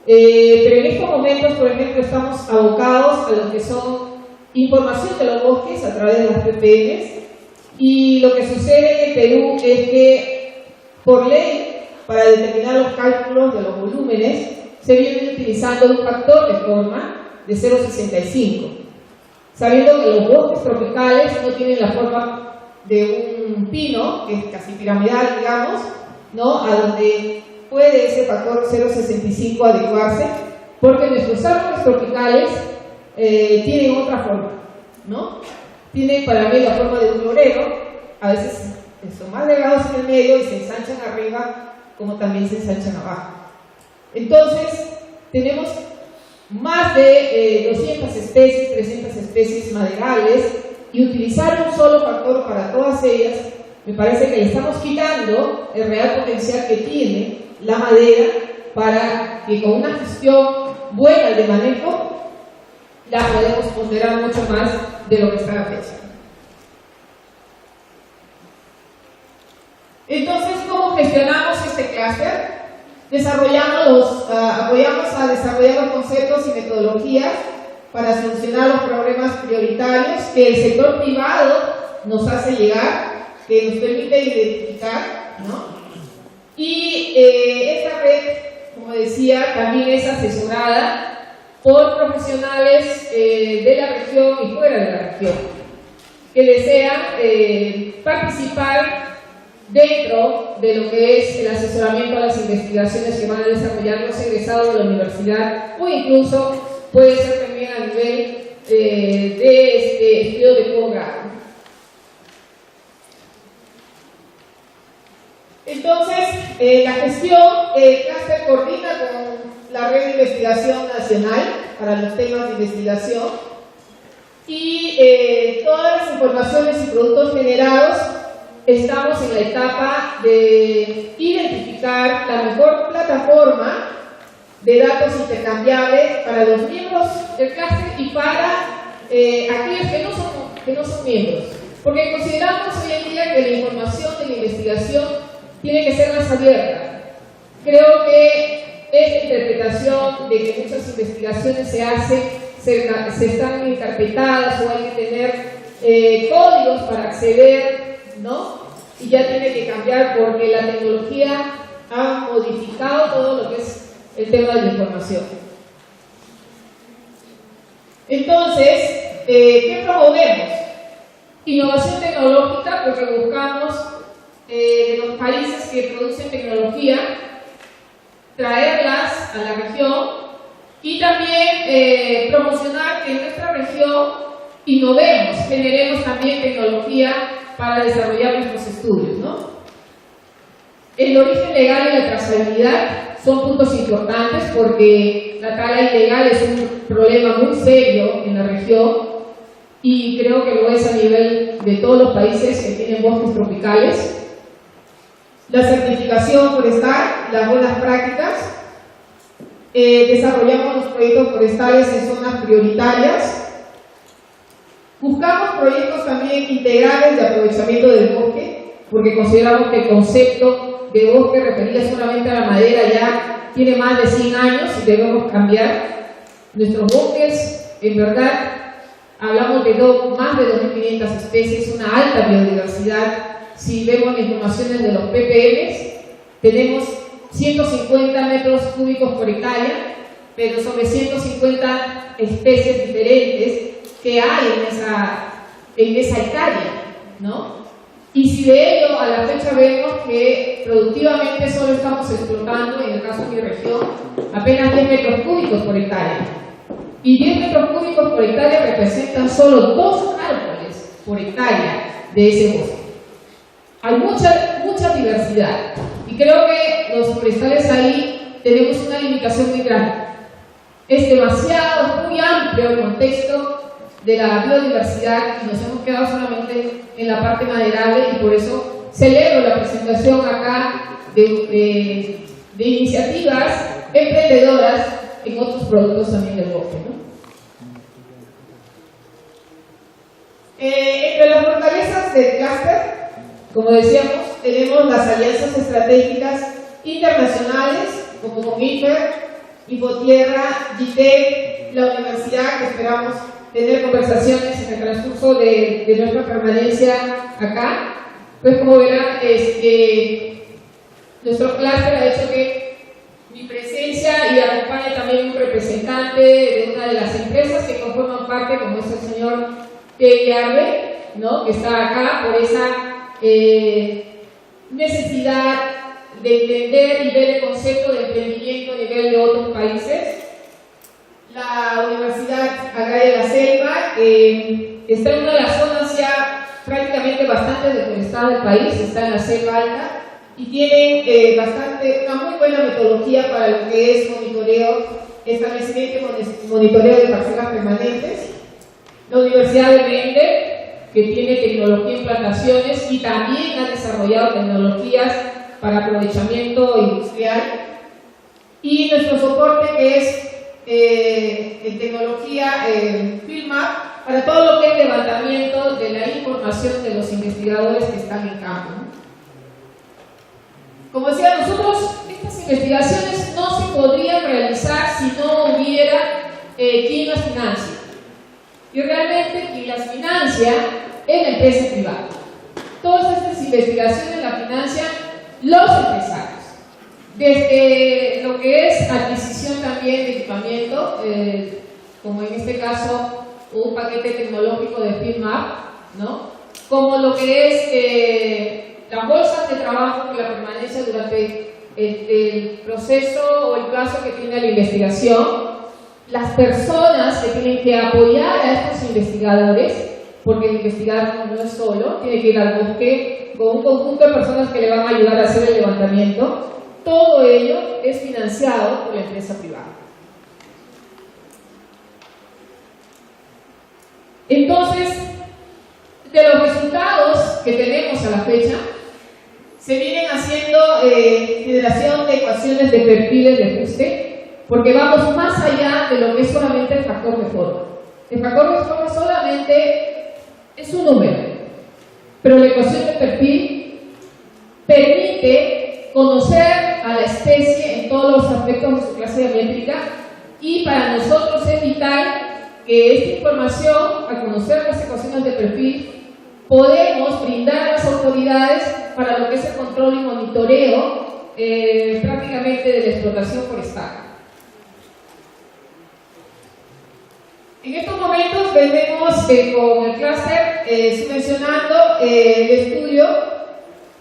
pero en estos momentos, por ejemplo, estamos abocados a lo que son información de los bosques a través de las PPMs, y lo que sucede en el Perú es que por ley, para determinar los cálculos de los volúmenes, se viene utilizando un factor de forma de 0,65, sabiendo que los bosques tropicales no tienen la forma de un pino, que es casi piramidal, digamos, ¿no?, a donde puede ese factor 0,65 adecuarse, porque nuestros árboles tropicales tienen otra forma, ¿no? Tienen para mí la forma de un florero, a veces son más delgados en el medio y se ensanchan arriba, como también se ensanchan abajo. Entonces, tenemos más de 200 especies, 300 especies maderales, y utilizar un solo factor para todas ellas, me parece que le estamos quitando el real potencial que tiene la madera para que con una gestión buena de manejo la podemos ponderar mucho más de lo que está a la fecha. Entonces, ¿cómo gestionamos este clúster? Apoyamos a desarrollar los conceptos y metodologías para solucionar los problemas prioritarios que el sector privado nos hace llegar, que nos permite identificar, ¿no? Y esta red, como decía, también es asesorada por profesionales de la región y fuera de la región, que desean participar dentro de lo que es el asesoramiento a las investigaciones que van a desarrollar los egresados de la universidad, o incluso puede ser también a nivel de estudio de posgrado. Entonces, la gestión, el clúster coordina con la Red de Investigación Nacional para los temas de investigación, y todas las informaciones y productos generados estamos en la etapa de identificar la mejor plataforma de datos intercambiables para los miembros del clúster y para aquellos que no son miembros, porque consideramos hoy en día que la información de la investigación tiene que ser más abierta. Creo que esta interpretación de que muchas investigaciones se están encarpetadas, o hay que tener códigos para acceder, ¿no? Y ya tiene que cambiar porque la tecnología ha modificado todo lo que es el tema de la información. Entonces, ¿qué promovemos? Innovación tecnológica, porque buscamos de los países que producen tecnología traerlas a la región Y también promocionar que en nuestra región innovemos, generemos también tecnología para desarrollar nuestros estudios, ¿no? El origen legal y la trazabilidad son puntos importantes porque la tala ilegal es un problema muy serio en la región y creo que lo es a nivel de todos los países que tienen bosques tropicales. La certificación forestal, las buenas prácticas. Desarrollamos los proyectos forestales en zonas prioritarias. Buscamos proyectos también integrales de aprovechamiento del bosque, porque consideramos que el concepto de bosque referido solamente a la madera ya tiene más de 100 años y debemos cambiar. Nuestros bosques, en verdad, hablamos de más de 2.500 especies, una alta biodiversidad. Si vemos las informaciones de los ppm, tenemos 150 metros cúbicos por hectárea, pero sobre 150 especies diferentes que hay en esa hectárea, ¿no? Y si de ello a la fecha vemos que productivamente solo estamos explotando, en el caso de mi región, apenas 10 metros cúbicos por hectárea. Y 10 metros cúbicos por hectárea representan solo 2 árboles por hectárea de ese bosque. Hay mucha diversidad y creo que los forestales ahí tenemos una limitación muy grande. Es muy amplio el contexto de la biodiversidad y nos hemos quedado solamente en la parte maderable y por eso celebro la presentación acá de iniciativas emprendedoras en otros productos también del bosque, ¿no? Entre las fortalezas del clúster, como decíamos, tenemos las alianzas estratégicas internacionales como con IFER, Infotierra, GITEC, la universidad, que esperamos tener conversaciones en el transcurso de nuestra permanencia acá. Pues como verán, nuestro clúster ha hecho que mi presencia y acompañe también un representante de una de las empresas que conforman parte, como es el señor Yarbe, ¿no? Que está acá por esa necesidad de entender y ver el concepto de emprendimiento a nivel de otros países. La Universidad Agraria de la Selva está en una de las zonas ya prácticamente bastante deforestada del país, está en la selva alta y tiene una muy buena metodología para lo que es monitoreo, establecimiento y monitoreo de parcelas permanentes. La Universidad de Mende, que tiene tecnología en plantaciones y también ha desarrollado tecnologías para aprovechamiento industrial. Y nuestro soporte que es en tecnología FieldMap para todo lo que es levantamiento de la información de los investigadores que están en campo, ¿no? Como decía, estas investigaciones no se podrían realizar si no hubiera quien las financie. Y realmente quien las financia es la empresa privada. Todas estas investigaciones las financian los empresarios. Desde lo que es adquisición también de equipamiento, como en este caso un paquete tecnológico de FieldMap, ¿no? Como lo que es las bolsas de trabajo que la permanencia durante el proceso o el plazo que tiene la investigación, las personas que tienen que apoyar a estos investigadores, porque el investigador no es solo, tiene que ir al bosque con un conjunto de personas que le van a ayudar a hacer el levantamiento. Todo ello es financiado por la empresa privada. Entonces, de los resultados que tenemos a la fecha, se vienen haciendo generación de ecuaciones de perfiles de ajuste, porque vamos más allá de lo que es solamente el factor de forma. El factor de forma solamente es un número, pero la ecuación de perfil permite conocer a la especie en todos los aspectos de su clase diamétrica y para nosotros es vital que esta información, al conocer las ecuaciones de perfil, podemos brindar a las autoridades para lo que es el control y monitoreo prácticamente de la explotación forestal. En estos momentos venimos con el clúster subvencionando el estudio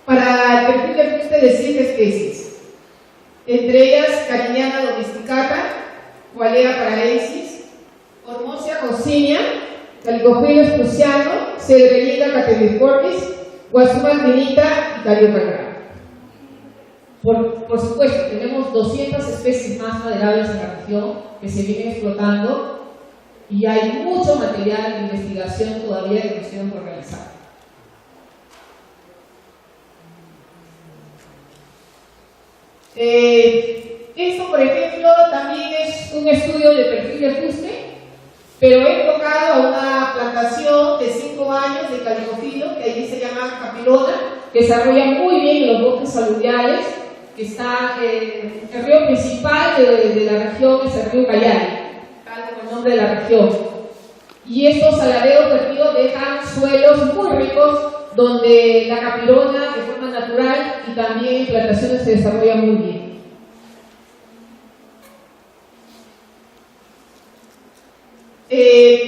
para el perfil de ajuste de 7 especies, entre ellas Cariniana domesticata, Qualea paraensis, Hormosia cocinia, Calicophyllus prusiano, Cedrellita cateniformis, Guasuma albinita y Cariopatra. Por supuesto, tenemos 200 especies más maderables en la región que se vienen explotando y hay mucho material de investigación todavía que nos queda por realizar. Esto, por ejemplo, también es un estudio de perfil de fuste, pero he enfocado a una plantación de 5 años de calicofilo, que allí se llama capilona, que se desarrolla muy bien en los bosques aluviales, que está el río principal de la región es el río Cayali, tal como el nombre de la región. Y estos saladeros vertidos dejan suelos muy ricos donde la capilona de forma natural y también plantaciones se desarrollan muy bien.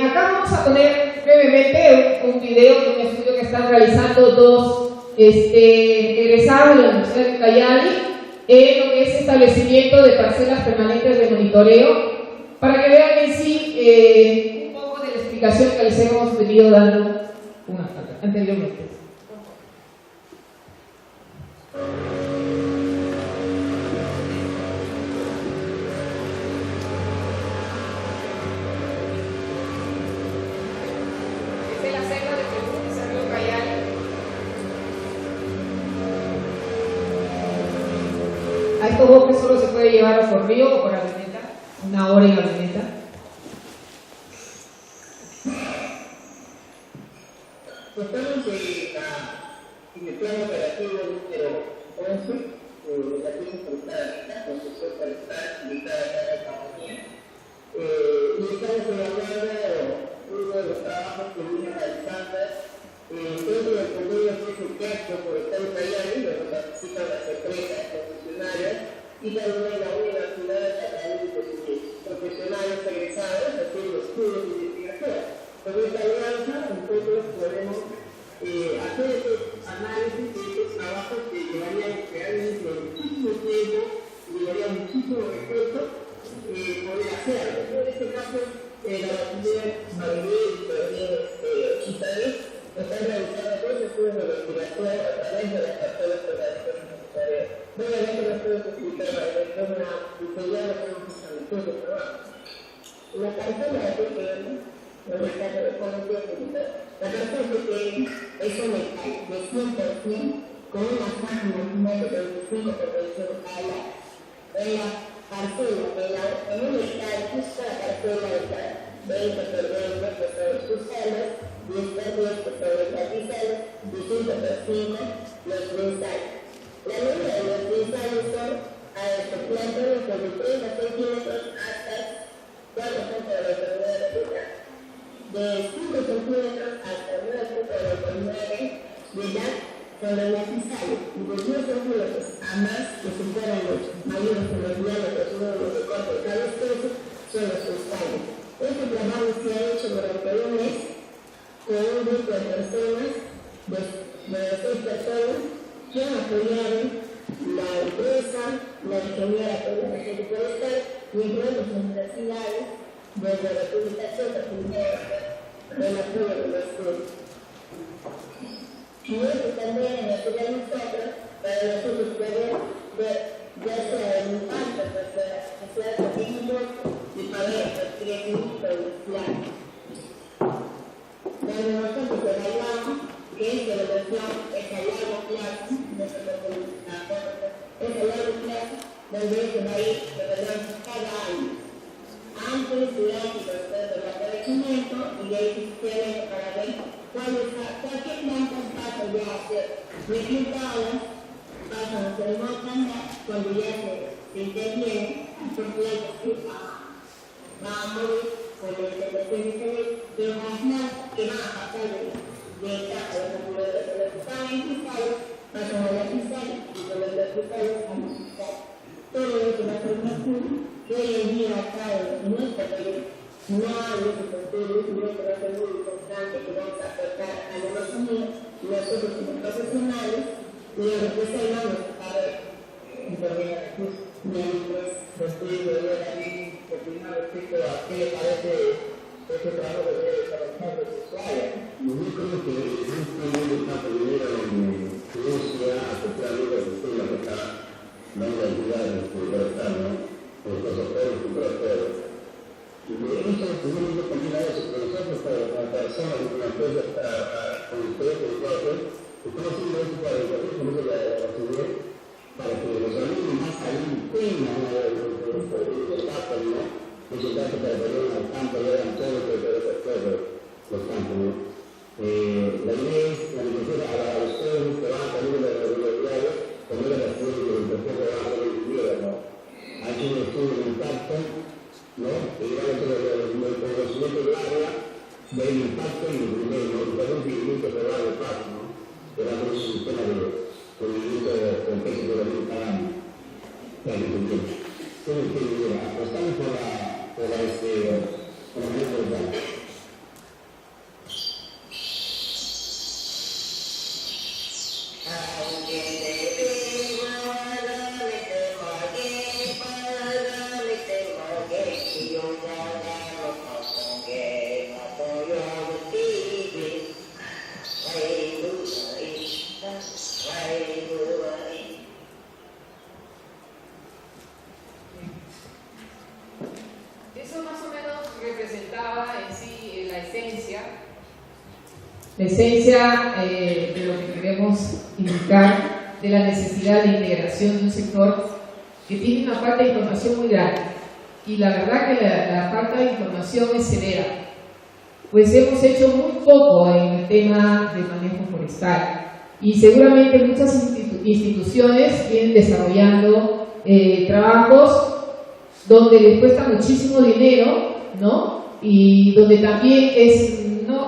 Acá vamos a poner brevemente un video de un estudio que están realizando dos egresados de la Universidad de Cayali en lo que es establecimiento de parcelas permanentes de monitoreo, para que vean en sí un poco de la explicación que les hemos venido dando anteriormente. A estos bosques solo se puede llevar por río o por avioneta, 1 hora en avioneta. Estamos en el plano operativo número 11, la tiene portada, concesión forestal, ubicada acá en la compañía. Y estamos evaluando uno de los trabajos que viene realizando dentro del convenio que es el Castro por el Estado Cayali, donde participan las empresas concesionarias y también la universidad a través de profesionales egresados haciendo estudios de investigación. Con esta alianza nosotros podemos hacer estos análisis de estos trabajos que llevarían realmente muchísimo tiempo y llevarían muchísimo recursos poder hacerlo. En este caso, la bachiller Marilén y también Isabel están realizando dos estudios de investigación a través de las parcelas permanentes necesarias. Obviamente no puedo explicar la dirección de una diseñada con un funcionamiento de trabajo. La parcela de PPM, en el caso de formación militar, la parcela de PPM es un metal de 100% con una faja máxima de 25 por tensión a la parcela, en un metal, justo la parcela está 20 por 20 sobre sus celos, 10 por 10 sobre las bisalas y 5 por 5 los cristales. La medida de los cristales son a este plátano de 30 centímetros hasta 4 puntos de determinada medida. De 5 centímetros hasta 9.99 de edad son los cristales y de 10 centímetros a más que superan los mayores en los diámetros uno de los de corte de cada especie son los cristales. Este trabajo se ha hecho durante un mes con un grupo de personas, de 6 personas, que apoyaron la empresa, la ingeniera técnica forestal y entre otras universidades desde la República Checa, en apoyo de los estudios. Y esto también en la ciudad de nosotros, para nosotros poder ver ya sea el impacto de la sociedad que tenemos y para el crecimiento industrial. Cuando nosotros evaluamos que esta evaluación es a largo plazo, es a largo plazo, donde se va a ir evaluando cada año, antes, durante y después del aprovechamiento, y de ahí se tiene para ver qué plantas pasan ya a ser reclutadas, pasan a ser no plantas, cuando ya se interviene, son plantas que van a morir con la intervención de las plantas que van a pasar de etapa de la cultura de los que estaban en cristales, pasan a la cristal y con los cristales a los cristales. Todo eso va a ser una curva que hoy en día acá en nuestro país no hay esos estudios y esto va a ser muy importante que vamos a aportar a la economía, nosotros como profesionales y lo que se llama para intervenir recursos. opinar respecto a qué le parece este trabajo que debe desarrollar sexuales. Yo creo que este mundo está primero en Rusia, aceptando el sistema que está dando entidades libertad, ¿no? Por los sectores y por todos. Y por eso tenemos que combinar eso con nosotros para personas que una cosa está con ustedes, con nosotros, estamos haciendo esto para el país, con eso la seguridad, para que los alumnos más ahí tengan los datos, ¿no? Esos datos para poner al campo, vean todo lo que los campos, ¿no? La idea es la necesidad a ustedes que van a salir de las universidades, poner las cosas que los profesores van a hacer en vida, ¿no? Hay un estudio de impacto, ¿no? Que llegan a el conocimiento del área del impacto y el primero, ¿no? Y para un seguimiento de largo plazo, ¿no? Que va a ser un sistema de seguimiento complejo de la vida cada año. Apostamos por la Eso más o menos representaba en sí la esencia de lo que queremos indicar, de la necesidad de integración de un sector que tiene una falta de información muy grande. Y la verdad que la falta de información es severa, pues hemos hecho muy poco en el tema del manejo forestal. Y seguramente muchas instituciones vienen desarrollando trabajos donde les cuesta muchísimo dinero, ¿no? Y donde también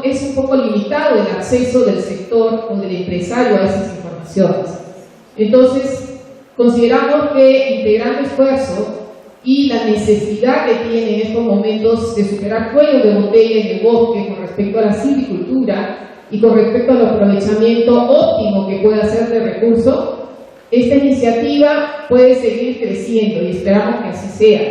es un poco limitado el acceso del sector o del empresario a esas informaciones. Entonces, consideramos que integrando esfuerzo y la necesidad que tiene en estos momentos de superar cuellos de botella en el bosque con respecto a la silvicultura y con respecto al aprovechamiento óptimo que puede hacer de recursos, esta iniciativa puede seguir creciendo y esperamos que así sea.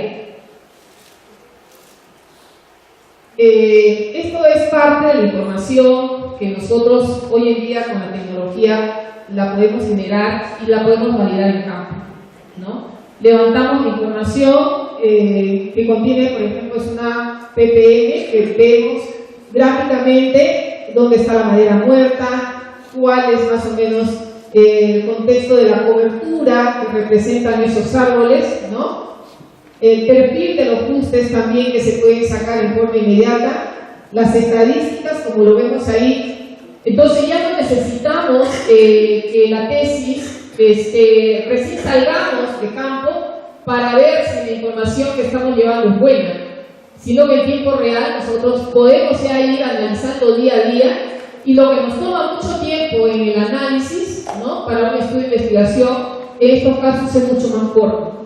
Esto es parte de la información que nosotros hoy en día con la tecnología la podemos generar y la podemos validar en campo, ¿no? Levantamos la información que contiene, por ejemplo, es una PPM que vemos gráficamente dónde está la madera muerta, cuál es más o menos el contexto de la cobertura que representan esos árboles, ¿no? El perfil de los fustes también que se pueden sacar en forma inmediata, las estadísticas como lo vemos ahí. Entonces ya no necesitamos que la tesis recién salgamos de campo para ver si la información que estamos llevando es buena, sino que en tiempo real nosotros podemos ya ir analizando día a día, y lo que nos toma mucho tiempo en el análisis, ¿no? Para un estudio de investigación, en estos casos es mucho más corto.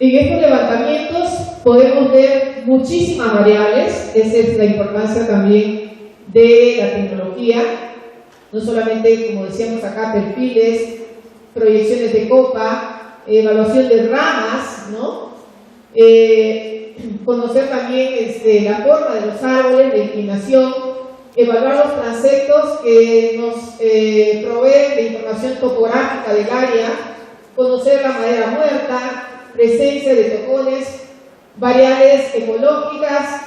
En estos levantamientos podemos ver muchísimas variables. Esa es la importancia también de la tecnología, no solamente, como decíamos acá, perfiles, proyecciones de copa, evaluación de ramas, ¿no? Conocer también la forma de los árboles, la inclinación, evaluar los transectos que nos proveen de información topográfica del área, conocer la madera muerta, presencia de tocones, variables ecológicas,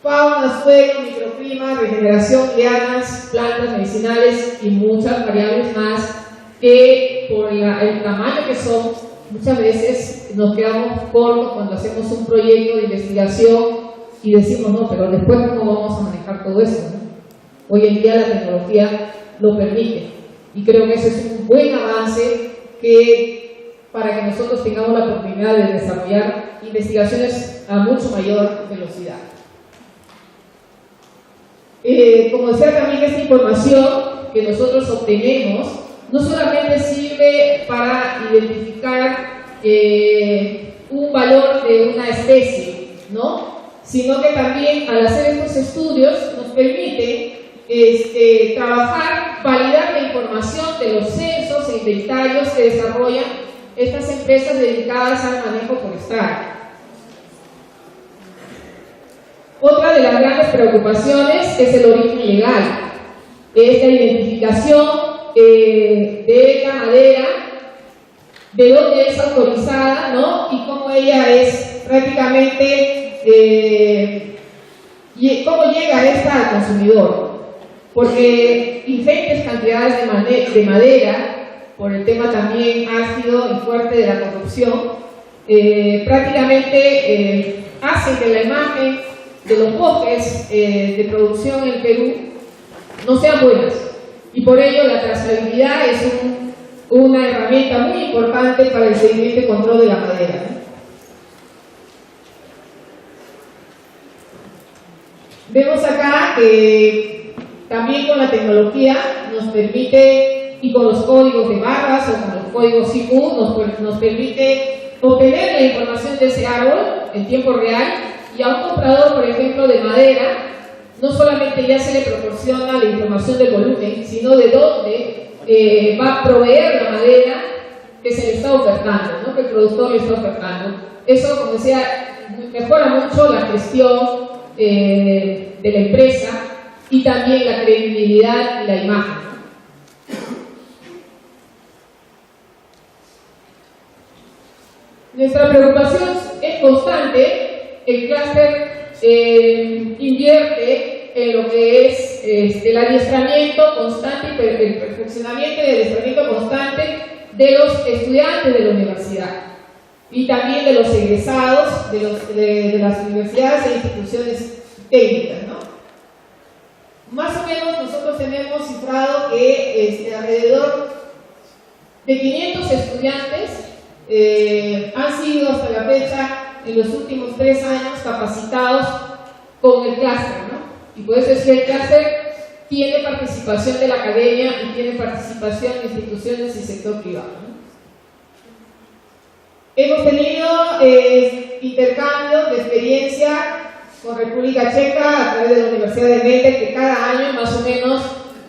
fauna, suelo, microclima, regeneración, lianas, plantas medicinales y muchas variables más que por el tamaño que son, muchas veces nos quedamos cortos cuando hacemos un proyecto de investigación y decimos, no, pero después ¿cómo vamos a manejar todo eso? ¿No? Hoy en día la tecnología lo permite y creo que ese es un buen avance para que nosotros tengamos la oportunidad de desarrollar investigaciones a mucho mayor velocidad. Como decía también, esta información que nosotros obtenemos no solamente sirve para identificar un valor de una especie, ¿no? Sino que también al hacer estos estudios nos permite trabajar validar la información de los censos e inventarios que desarrollan estas empresas dedicadas al manejo forestal. Otra de las grandes preocupaciones es el origen legal, es la identificación de la madera, de dónde es autorizada, ¿no? Y cómo ella es prácticamente, y cómo llega esta al consumidor. Porque ingentes cantidades de madera, por el tema también ácido y fuerte de la corrupción, prácticamente hacen que la imagen de los bosques de producción en Perú no sean buenas. Y por ello la trazabilidad es una herramienta muy importante para el seguimiento y control de la madera, ¿no? Vemos acá que también con la tecnología nos permite, y con los códigos de barras o con los códigos IQ, nos permite obtener la información de ese árbol en tiempo real, y a un comprador, por ejemplo, de madera, no solamente ya se le proporciona la información del volumen, sino de dónde va a proveer la madera que se le está ofertando, ¿no? Que el productor le está ofertando. Eso, como decía, mejora mucho la gestión de la empresa y también la credibilidad y la imagen. Nuestra preocupación es constante. El clúster invierte en lo que es el adiestramiento constante, el perfeccionamiento y adiestramiento constante de los estudiantes de la universidad y también de los egresados de las universidades e instituciones técnicas, ¿no? Más o menos nosotros tenemos cifrado que alrededor de 500 estudiantes han sido hasta la fecha, en los últimos 3 años, capacitados con el clúster, ¿no? Y por eso es que el clúster tiene participación de la academia y tiene participación de instituciones y sector privado, ¿no? Hemos tenido intercambios de experiencia con República Checa a través de la Universidad de Mende, que cada año más o menos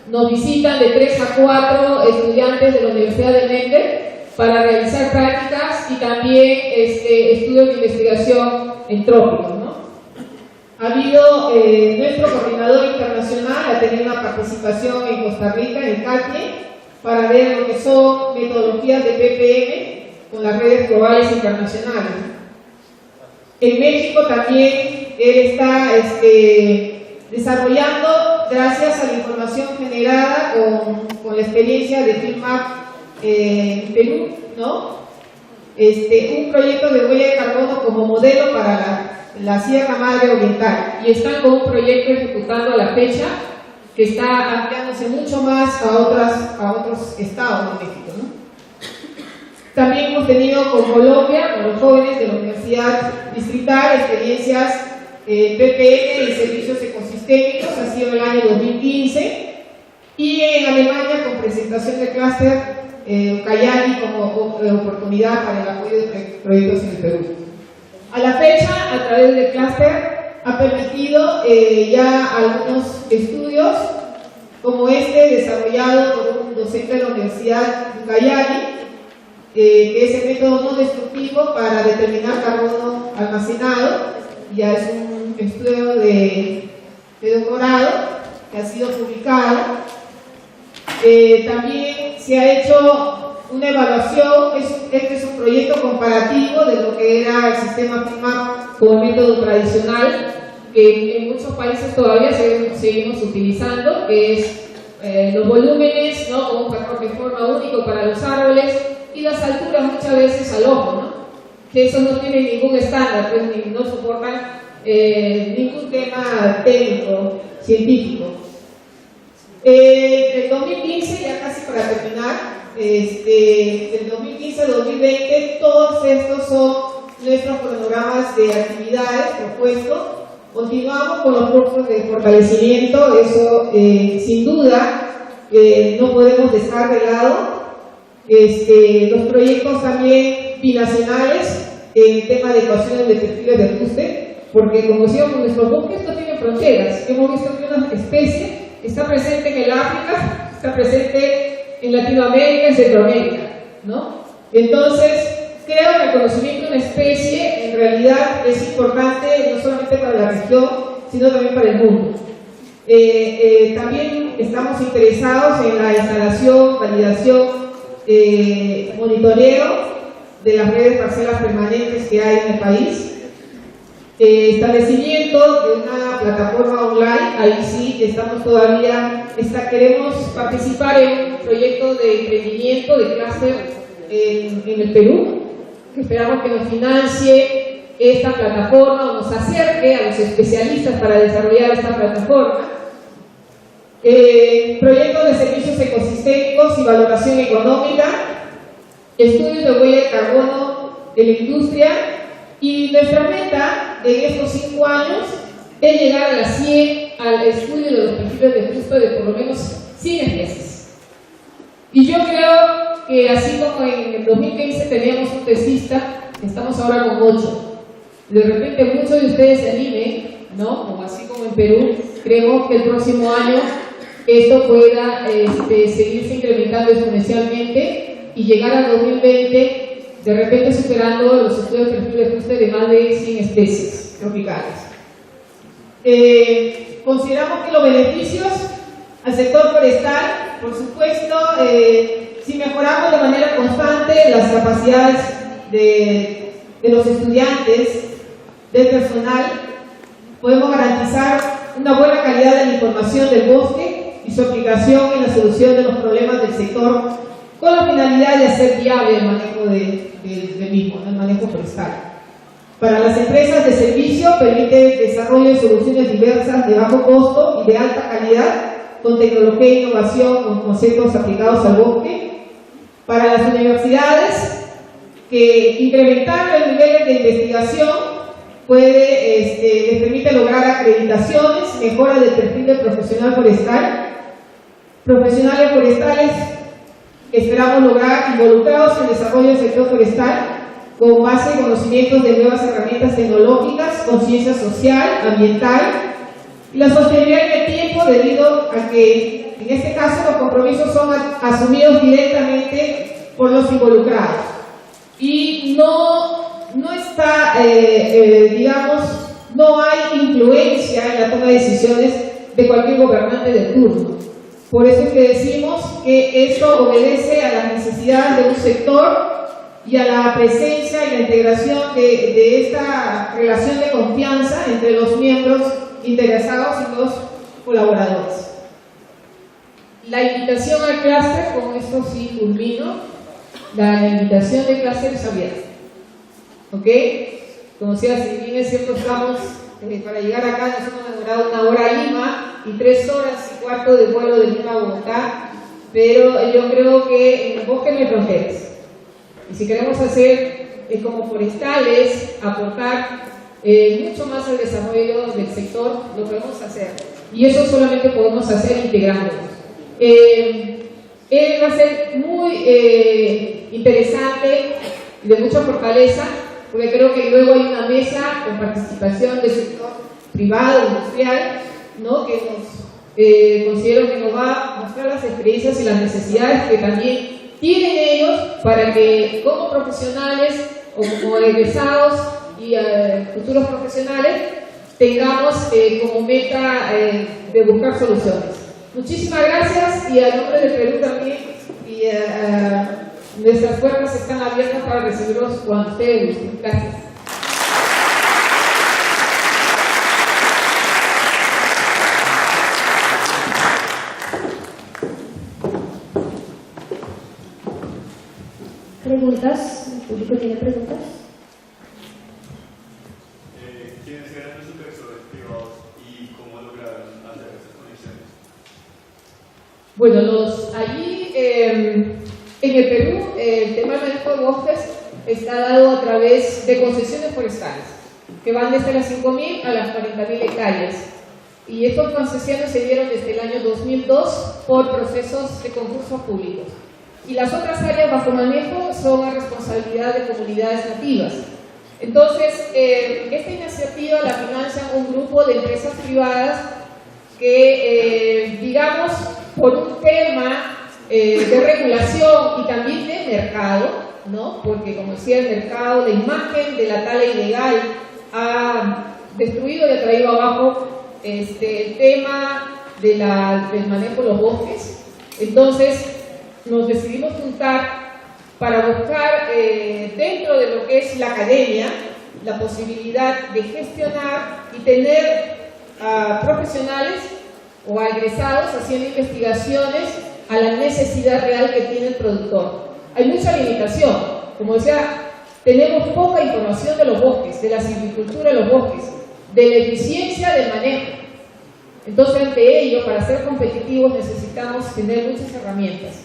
nos visitan de 3 a 4 estudiantes de la Universidad de Mende para realizar prácticas y también estudios de investigación en trópicos, ¿no? Ha habido nuestro coordinador internacional, ha tenido una participación en Costa Rica, en CATIE, para ver lo que son metodologías de PPM con las redes globales internacionales. En México también él está desarrollando, gracias a la información generada con la experiencia de FIMAP en Perú, ¿no? Un proyecto de huella de carbono como modelo para la Sierra Madre Oriental, y están con un proyecto ejecutando a la fecha que está ampliándose mucho más a otros estados de México, ¿no? También hemos tenido con Colombia, con los jóvenes de la Universidad Distrital, experiencias PPM y servicios ecosistémicos, ha sido el año 2015, y en Alemania con presentación de clúster Ucayali como oportunidad para el apoyo de proyectos en el Perú. A la fecha, a través del clúster, ha permitido ya algunos estudios como desarrollado por un docente de la Universidad Ucayali, que es el método no destructivo para determinar carbono almacenado. Ya es un estudio de doctorado que ha sido publicado. También se ha hecho una evaluación, este es un proyecto comparativo de lo que era el sistema FIMAP como método tradicional, que en muchos países todavía seguimos utilizando, que es los volúmenes, ¿no? Con un patrón de forma único para los árboles, y las alturas muchas veces al ojo, ¿no? Que eso no tiene ningún estándar, pues, no soportan ningún tema técnico, científico. El 2015, ya casi para terminar, del 2015 al 2020, todos estos son nuestros cronogramas de actividades propuestos. Continuamos con los cursos de fortalecimiento, eso sin duda no podemos dejar de lado. Los proyectos también binacionales en tema de ecuaciones de perfiles de ajuste, porque como decíamos, nuestros bosques no tienen fronteras. Hemos visto que una especie está presente en el África está presente en Latinoamérica, en Centroamérica, ¿no? Entonces, creo que el conocimiento de una especie en realidad es importante no solamente para la región, sino también para el mundo. También estamos interesados en la instalación, validación, monitoreo de las redes parcelas permanentes que hay en el país. Establecimiento de una plataforma online, ahí sí estamos todavía, queremos participar en un proyecto de emprendimiento de clúster en el Perú, que esperamos que nos financie esta plataforma o nos acerque a los especialistas para desarrollar esta plataforma. Proyectos de servicios ecosistémicos y valoración económica, estudios de huella de carbono de la industria, y nuestra meta en estos 5 años es llegar a las 100 al estudio de los perfiles de justo de por lo menos 100 especies. Y yo creo que así como en el 2015 teníamos un testista, estamos ahora con 8. De repente muchos de ustedes se animen, ¿no? Como así como en Perú, creemos que el próximo año esto pueda seguirse incrementando exponencialmente y llegar al 2020 de repente superando los estudios de perfil de ajuste de más de 100 especies tropicales. Consideramos que los beneficios al sector forestal, por supuesto, si mejoramos de manera constante las capacidades de los estudiantes, del personal, podemos garantizar una buena calidad de la información del bosque y su aplicación en la solución de los problemas del sector, con la finalidad de hacer viable el manejo del mismo, el manejo forestal. Para las empresas de servicio permite el desarrollo de soluciones diversas de bajo costo y de alta calidad, con tecnología e innovación, con conceptos aplicados al bosque. Para las universidades, que incrementar los niveles de investigación les permite lograr acreditaciones, mejora del perfil del profesional forestal. Profesionales forestales esperamos lograr involucrados en el desarrollo del sector forestal con base en conocimientos de nuevas herramientas tecnológicas, conciencia social, ambiental y la sostenibilidad en el tiempo, debido a que en este caso los compromisos son asumidos directamente por los involucrados y no está, digamos, no hay influencia en la toma de decisiones de cualquier gobernante de turno. Por eso es que decimos que esto obedece a las necesidades de un sector y a la presencia y la integración de esta relación de confianza entre los miembros interesados y los colaboradores. La invitación al clúster, con esto sí culmino, la invitación del clúster es abierta. ¿Ok? Como sea, si bien es cierto, estamos, para llegar acá nos hemos demorado 1 hora a Lima y 3 horas y cuarto de vuelo de Lima a Bogotá, pero yo creo que en el bosque no hay fronteras. Y si queremos hacer como forestales, aportar mucho más al desarrollo del sector, lo podemos hacer. Y eso solamente podemos hacer integrándonos. Va a ser muy interesante y de mucha fortaleza, porque creo que luego hay una mesa con participación del sector privado, industrial, ¿no? Que considero que nos va a mostrar las experiencias y las necesidades que también tienen ellos para que como profesionales o como egresados y futuros profesionales tengamos como meta de buscar soluciones. Muchísimas gracias y a nombre del Perú también y nuestras puertas están abiertas para recibirlos cuando ustedes gusten. Gracias. ¿Preguntas? ¿El público tiene preguntas? ¿Quiénes eran los supervisores privados y cómo lograron hacer esas conexiones? Bueno, allí en el Perú el tema del manejo de bosques está dado a través de concesiones forestales que van desde las 5.000 a las 40.000 hectáreas, y estas concesiones se dieron desde el año 2002 por procesos de concursos públicos. Y las otras áreas bajo manejo son a responsabilidad de comunidades nativas. Entonces, esta iniciativa la financia un grupo de empresas privadas que, digamos, por un tema de regulación y también de mercado, ¿no? Porque como decía el mercado, la imagen de la tala ilegal ha destruido y ha traído abajo el tema del manejo de los bosques. Entonces nos decidimos juntar para buscar dentro de lo que es la academia la posibilidad de gestionar y tener a profesionales o a egresados haciendo investigaciones a la necesidad real que tiene el productor. Hay mucha limitación, como decía, tenemos poca información de los bosques, de la silvicultura de los bosques, de la eficiencia del manejo. Entonces, ante ello, para ser competitivos necesitamos tener muchas herramientas.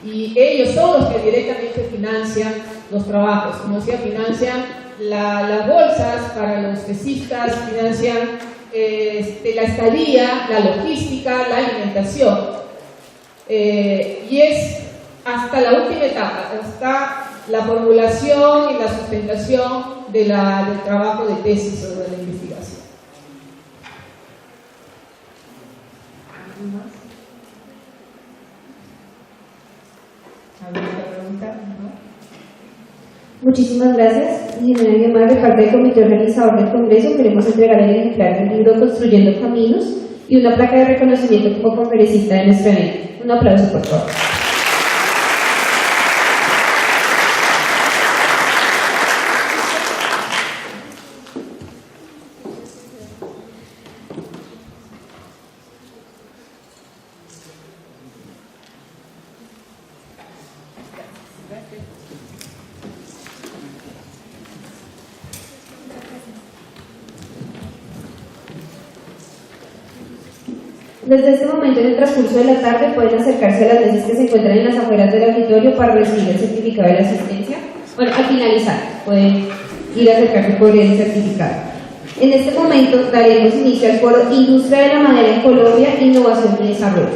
Y ellos son los que directamente financian los trabajos. Como decía, financian las bolsas para los tesistas, financian la estadía, la logística, la alimentación. Y es hasta la última etapa, hasta la formulación y la sustentación del trabajo de tesis o de la investigación. ¿Alguien más? ¿Alguna pregunta? ¿No? Muchísimas gracias. Ingeniera Guiomar, de parte del comité organizador del Congreso, queremos entregar el ejemplar del libro Construyendo Caminos y una placa de reconocimiento como conferencista de nuestro evento. Un aplauso, por favor. Desde este momento, en el transcurso de la tarde, pueden acercarse a las mesas que se encuentran en las afueras del auditorio para recibir el certificado de la asistencia. Bueno, al finalizar, pueden ir a acercarse por el certificado. En este momento, daremos inicio al foro Industria de la Madera en Colombia, Innovación y Desarrollo,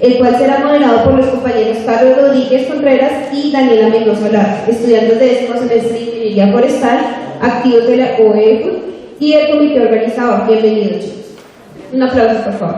el cual será moderado por los compañeros Carlos Rodríguez Contreras y Daniela Mendoza Lara, estudiantes de décimo semestre de Ingeniería Forestal, activos de la OEF y el comité organizador. Bienvenidos, chicos. Un aplauso, por favor.